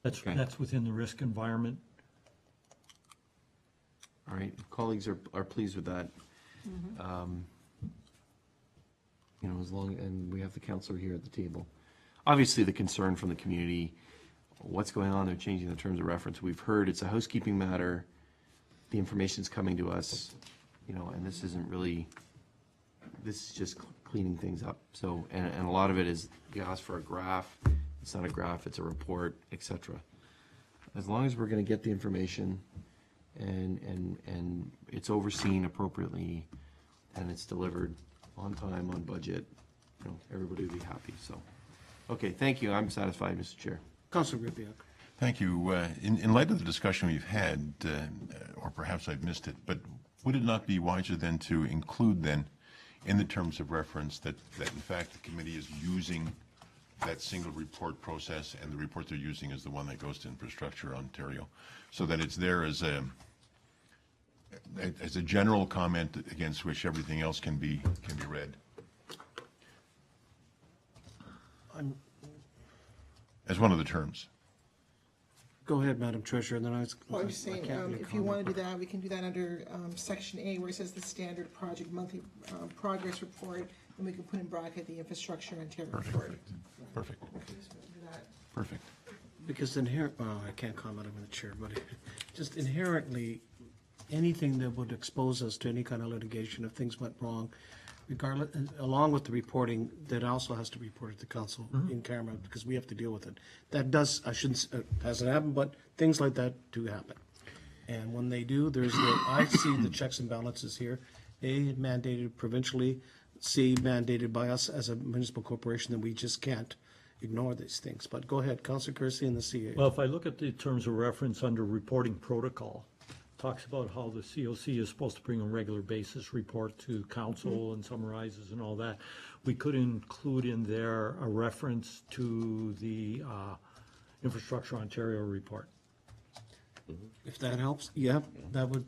Okay. That's within the risk environment. All right, colleagues are pleased with that. As long, and we have the counselor here at the table. Obviously, the concern from the community, what's going on, they're changing the terms of reference. We've heard it's a housekeeping matter. The information's coming to us, and this isn't really, this is just cleaning things up. So, and a lot of it is, you ask for a graph, it's not a graph, it's a report, etc. As long as we're gonna get the information and it's overseen appropriately and it's delivered on time, on budget, everybody will be happy, so. Okay, thank you, I'm satisfied, Mr. Chair. Councilor Ribbiak. Thank you. In light of the discussion we've had, or perhaps I've missed it, but would it not be wiser then to include then in the terms of reference that in fact the committee is using that single report process and the report they're using is the one that goes to Infrastructure Ontario, so that it's there as a general comment against which everything else can be read? As one of the terms. Go ahead, Madam Treasurer, and then I Well, I'm just saying, if you want to do that, we can do that under Section A, where it says the standard project monthly progress report, and we can put in bracket the Infrastructure Ontario report. Perfect. Okay, so we'll do that. Perfect. Because I can't comment, I'm the chair, but just inherently, anything that would expose us to any kind of litigation if things went wrong, regardless, along with the reporting, that also has to be reported to council in camera, because we have to deal with it. That does, I shouldn't, hasn't happened, but things like that do happen. And when they do, I see the checks and balances here. A, mandated provincially, C, mandated by us as a municipal corporation, that we just can't ignore these things. But go ahead, Councillor Kersey and the CA. Well, if I look at the terms of reference under reporting protocol, talks about how the COC is supposed to bring on a regular basis report to council and summarizes and all that. We could include in there a reference to the Infrastructure Ontario report If that helps, yeah, that would,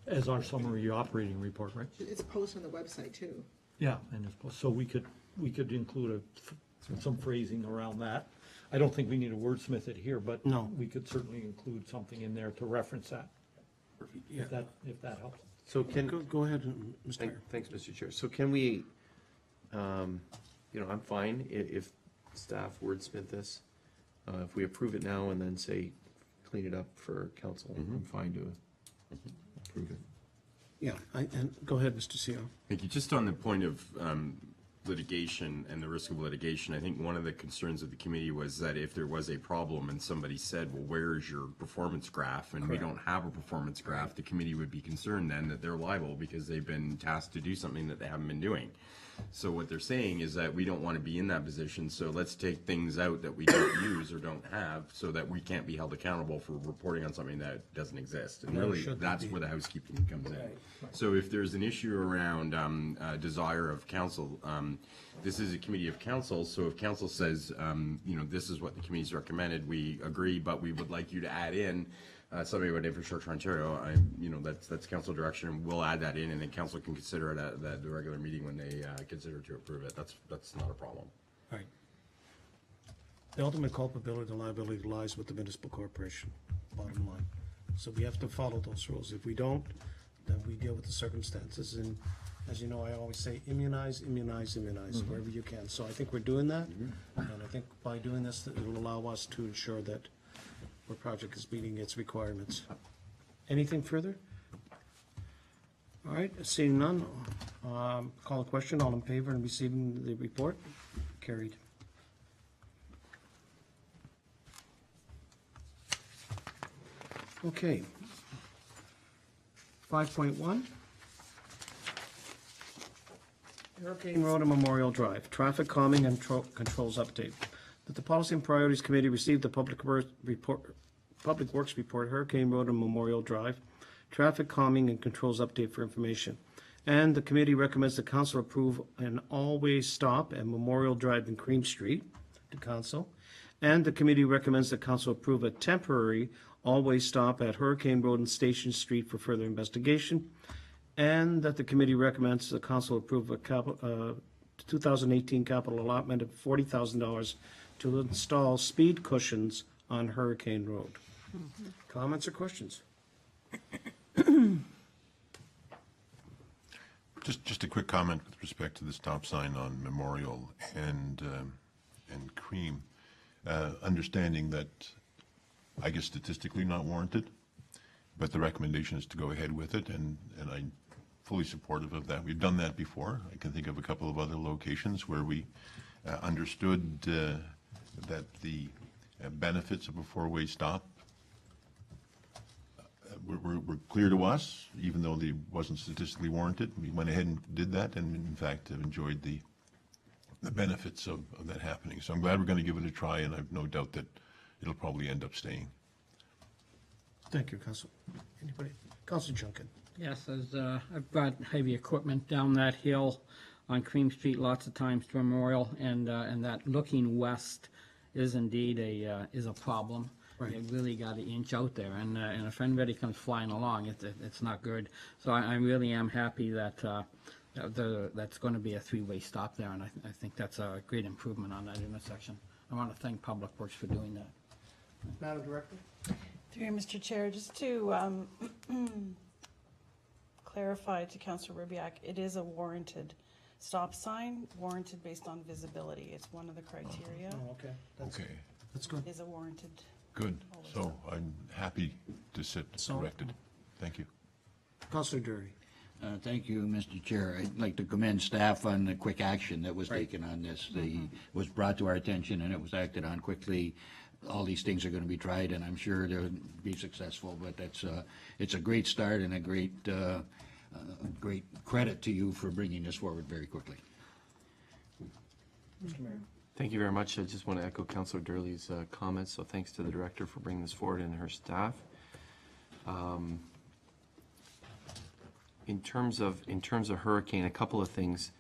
as our summary operating report, right? It's posted on the website too. Yeah, and so we could include some phrasing around that. I don't think we need to wordsmith it here, but No. we could certainly include something in there to reference that, yeah. if that helps. So can, Go ahead, Mr. Mayor. thanks, Mr. Chair. So can we, I'm fine if staff wordsmith this. If we approve it now and then say, clean it up for council, I'm fine to approve it. Yeah, and go ahead, Mr. CO. Thank you. Just on the point of litigation and the risk of litigation, I think one of the concerns of the committee was that if there was a problem and somebody said, well, where is your performance graph? And we don't have a performance graph, the committee would be concerned then that they're liable because they've been tasked to do something that they haven't been doing. So what they're saying is that we don't want to be in that position, so let's take things out that we don't use or don't have so that we can't be held accountable for reporting on something that doesn't exist. And really, that's where the housekeeping comes in. So if there's an issue around desire of council, this is a committee of council, so if council says, this is what the committee's recommended, we agree, but we would like you to add in something about Infrastructure Ontario, that's council direction, and we'll add that in, and then council can consider it at the regular meeting when they consider to approve it. That's not a problem. Right. The ultimate culpability and liability lies with the municipal corporation, bottom line. So we have to follow those rules. If we don't, then we deal with the circumstances. And as you know, I always say, immunize, immunize, immunize, wherever you can. So I think we're doing that. And I think by doing this, it will allow us to ensure that our project is meeting its requirements. Anything further? All right, seeing none, call a question. All in favor in receiving the report? Carried. Okay. 5.1. Hurricane Road and Memorial Drive, traffic calming and controls update. That the Policy and Priorities Committee received the Public Works Report, Hurricane Road and Memorial Drive, traffic calming and controls update for information. And the committee recommends the council approve an all-way stop at Memorial Drive and Cream Street to council. And the committee recommends the council approve a temporary all-way stop at Hurricane Road and Station Street for further investigation. And that the committee recommends the council approve a 2018 capital allotment of $40,000 to install speed cushions on Hurricane Road. Comments or questions? Just a quick comment with respect to the stop sign on Memorial and Cream. Understanding that, I guess statistically not warranted, but the recommendation is to go ahead with it, and I'm fully supportive of that. We've done that before. I can think of a couple of other locations where we understood that the benefits of a four-way stop were clear to us, even though they wasn't statistically warranted. We went ahead and did that, and in fact have enjoyed the benefits of that happening. So I'm glad we're going to give it a try, and I have no doubt that it'll probably end up staying. Thank you, Council. Anybody? Council Junkin. Yes, as I've brought heavy equipment down that hill on Cream Street lots of times to Memorial, and that looking west is indeed is a problem. Right. You really got to inch out there, and if anybody comes flying along, it's not good. So I really am happy that that's going to be a three-way stop there, and I think that's a great improvement on that intersection. I want to thank Public Works for doing that. Madam Director? Through you, Mr. Chair, just to clarify to Councillor Rubiak, it is a warranted stop sign, warranted based on visibility. It's one of the criteria. Oh, okay. Okay, That's good. It is a warranted. good. So I'm happy to sit corrected. Thank you. Councilor Derry. Thank you, Mr. Chair. I'd like to commend staff on the quick action that was taken on this. Was brought to our attention and it was acted on quickly. all these things are going to be tried, and I'm sure they'll be successful. But it's a great start and a great credit to you for bringing this forward very quickly. Thank you very much. I just want to echo Councillor Durley's comments, so thanks to the director for bringing this forward and her staff. In terms of hurricane, a couple of things.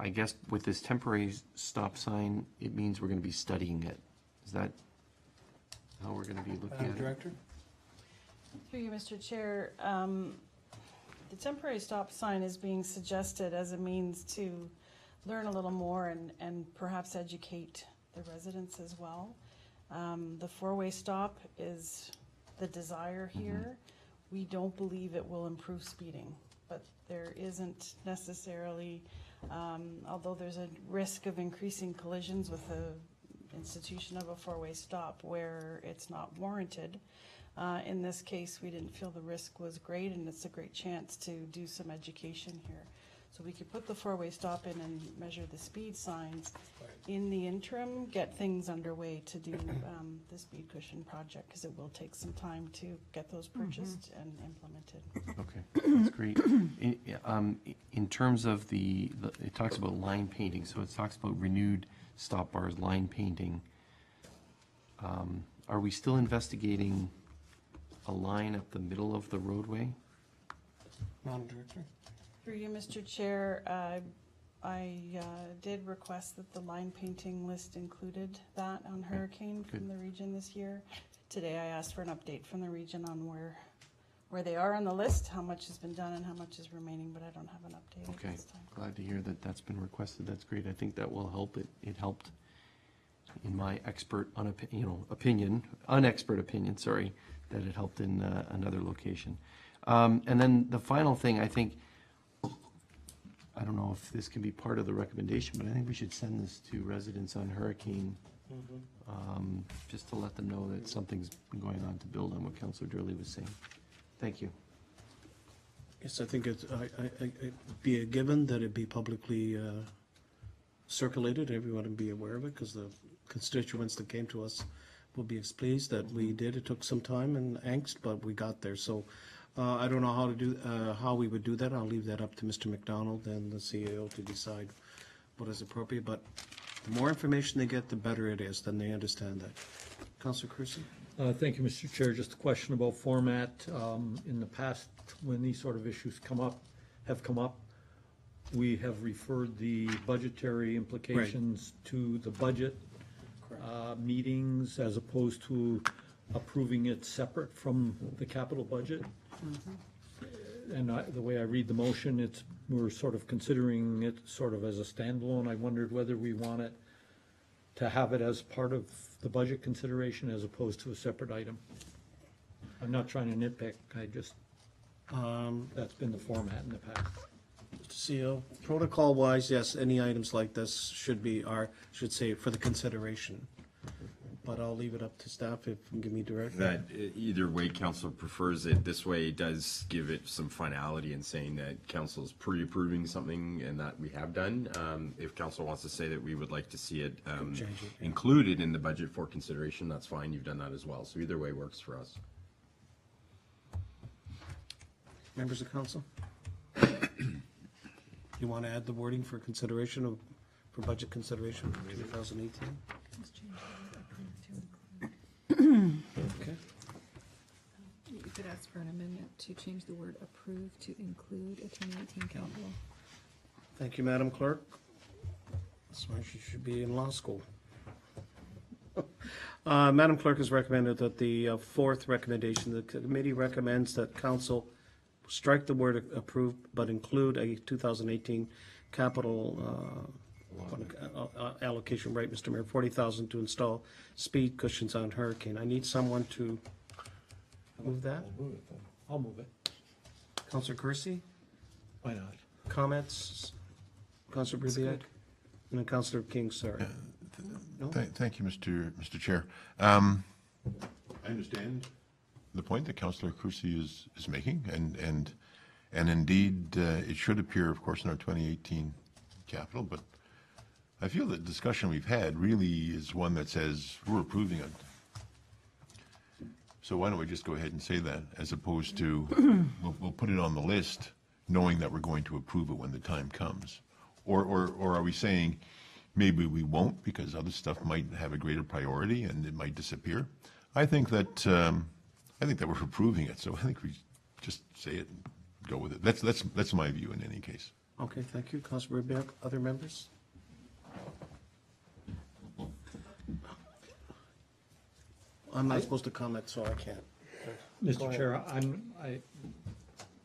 I guess with this temporary stop sign, it means we're going to be studying it. Is that how we're going to be looking at it? Director? Through you, Mr. Chair, the temporary stop sign is being suggested as a means to learn a little more and perhaps educate the residents as well. The four-way stop is the desire here. We don't believe it will improve speeding, but there isn't necessarily, although there's a risk of increasing collisions with the institution of a four-way stop where it's not warranted. In this case, we didn't feel the risk was great, and it's a great chance to do some education here. So we could put the four-way stop in and measure the speed signs. In the interim, get things underway to do the speed cushion project, because it will take some time to get those purchased and implemented. Okay, that's great. In terms of it talks about line painting, so it talks about renewed stop bars, line painting. Are we still investigating a line up the middle of the roadway? Madam Director? Through you, Mr. Chair, I did request that the line painting list included that on Hurricane from the region this year. Today I asked for an update from the region on where they are on the list, how much has been done and how much is remaining, but I don't have an update Okay, at this time. glad to hear that that's been requested. That's great. I think that will help. It helped in my unexpert opinion, sorry, that it helped in another location. And then the final thing, I think, I don't know if this can be part of the recommendation, but I think we should send this to residents on Hurricane, just to let them know that something's been going on, to build on what Councillor Durley was saying. Thank you. Yes, I think it'd be a given that it be publicly circulated, everyone would be aware of it, because the constituents that came to us will be pleased that we did. It took some time and angst, but we got there. So I don't know how we would do that. I'll leave that up to Mr. McDonald and the CAO to decide what is appropriate. But the more information they get, the better it is. Then they understand that. Councillor Kersey? Thank you, Mr. Chair. Just a question about format. In the past, when these sort of issues have come up, we have referred the budgetary implications to the budget meetings, as opposed to approving it separate from the capital budget. And the way I read the motion, we're sort of considering it sort of as a standalone. I wondered whether we want it to have it as part of the budget consideration as opposed to a separate item. I'm not trying to nitpick, that's been the format in the past. CO, protocol-wise, yes, any items like this should say for the consideration. But I'll leave it up to staff if you can give me direction. That either way council prefers it. This way it does give it some finality in saying that council's pre-approving something and that we have done. If council wants to say that we would like to see it included in the budget for consideration, that's fine. You've done that as well. So either way works for us. Members of council? You want to add the wording for consideration for budget consideration for 2018? Okay. You could ask for an amendment to change the word approve to include a 2018 capital. Thank you, Madam Clerk. That's why she should be in law school. Madam Clerk has recommended that the fourth recommendation, the committee recommends that council strike the word approved, but include a 2018 capital allocation, right, Mr. Mayor, 40,000 to install speed cushions on Hurricane. I need someone to move that. I'll move it. Councillor Kersey, Why not? comments? Councillor Brubiak? And then Councillor King, sorry. No? Thank you, Mr. Chair. I understand the point that Councillor Kersey is making, and indeed it should appear, of course, in our 2018 capital, but I feel the discussion we've had really is one that says we're approving it. So why don't we just go ahead and say that, as opposed to, we'll put it on the list, knowing that we're going to approve it when the time comes? Or are we saying, maybe we won't because other stuff might have a greater priority and it might disappear? I think that we're approving it, so I think we just say it and go with it. That's my view in any case. Okay, thank you. Councilor Beck, other members? I'm not supposed to comment, so I can't. Go Mr. ahead. Chair,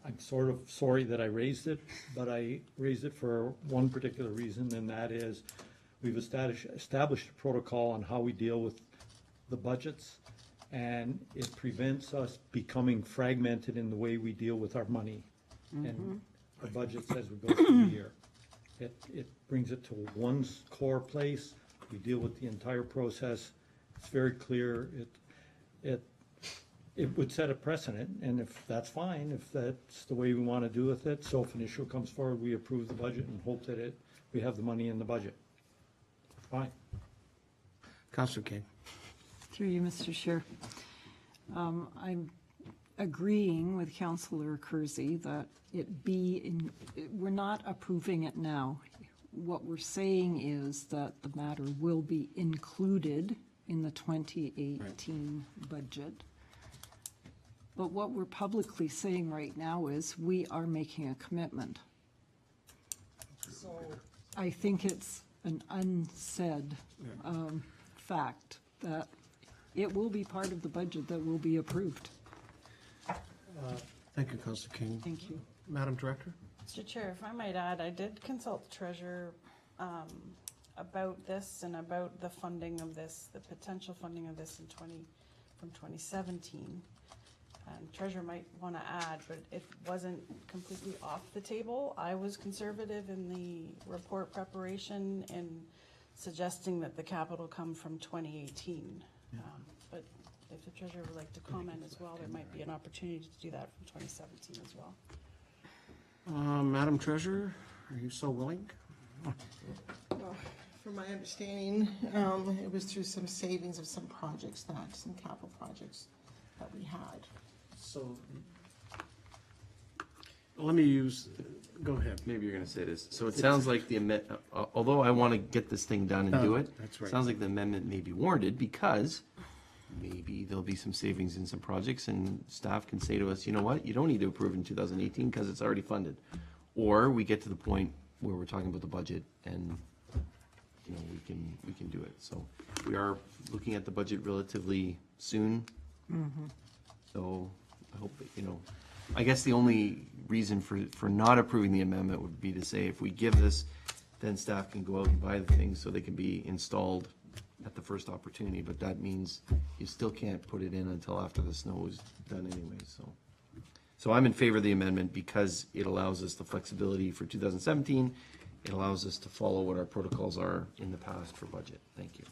I'm sort of sorry that I raised it, but I raised it for one particular reason, and that is we've established a protocol on how we deal with the budgets, and it prevents us becoming fragmented in the way we deal with our money and the budgets as we go through the year. It brings it to one core place. We deal with the entire process. It's very clear. It would set a precedent, and if that's fine, if that's the way we want to do with it, so if an issue comes forward, we approve the budget and hope that we have the money in the budget. Fine. Councilor King. Through you, Mr. Chair. I'm agreeing with Councillor Kersey that we're not approving it now. What we're saying is that the matter will be included in the 2018 budget. But what we're publicly saying right now is we are making a commitment. So I think it's an unsaid fact that it will be part of the budget that will be approved. Thank you, Councilor King. Thank you. Madam Director? Mr. Chair, if I might add, I did consult the treasurer about this and about the funding of this, the potential funding of this from 2017. And treasurer might want to add, but it wasn't completely off the table. I was conservative in the report preparation and suggesting that the capital come from 2018. But if the treasurer would like to comment as well, there might be an opportunity to do that from 2017 as well. Madam Treasurer, are you so willing? From my understanding, it was through some savings of some projects some capital projects that we had. So, let me go ahead. Maybe you're gonna say this. So it sounds like although I want to get this thing done and do it, That's right. sounds like the amendment may be warranted because maybe there'll be some savings in some projects and staff can say to us, you know what, you don't need to approve in 2018 because it's already funded. Or we get to the point where we're talking about the budget and, you know, we can do it. So we are looking at the budget relatively soon. So I hope that, you know, I guess the only reason for not approving the amendment would be to say if we give this, then staff can go out and buy the things so they can be installed at the first opportunity, but that means you still can't put it in until after the snow is done anyway, so I'm in favor of the amendment because it allows us the flexibility for 2017. It allows us to follow what our protocols are in the past for budget. Thank you.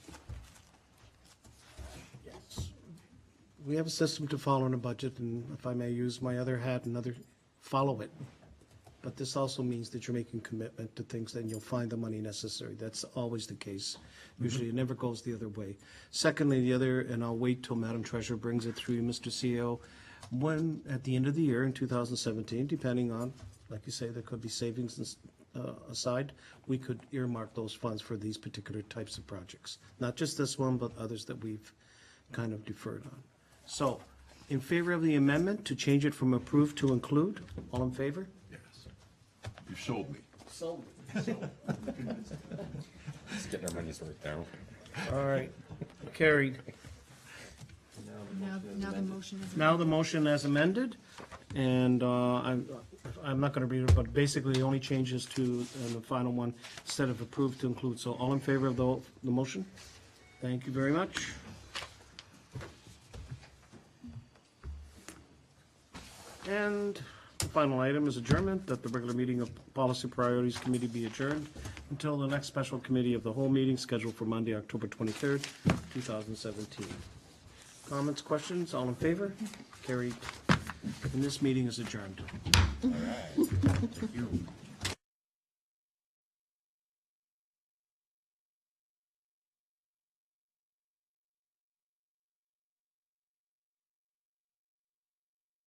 We have a system to follow in a budget, and if I may use my other hat, follow it. But this also means that you're making commitment to things and you'll find the money necessary. That's always the case. Usually it never goes the other way. Secondly, and I'll wait till Madam Treasurer brings it through, Mr. CEO, when, at the end of the year in 2017, depending on, like you say, there could be savings aside, we could earmark those funds for these particular types of projects. Not just this one, but others that we've kind of deferred on. So, in favor of the amendment to change it from approve to include, all in favor? Yes. You sold me. Sold. Just getting our money's worth now. All right, carried. Now the motion is. Now the motion as amended, and I'm not going to read it, but basically the only changes to the final one, instead of approved to include. So all in favor of the motion? Thank you very much. And the final item is adjournment, that the regular meeting of Policy Priorities Committee be adjourned until the next special committee of the whole meeting scheduled for Monday, October 23rd, 2017. Comments, questions, all in favor? Carried. And this meeting is adjourned. All right. Thank you.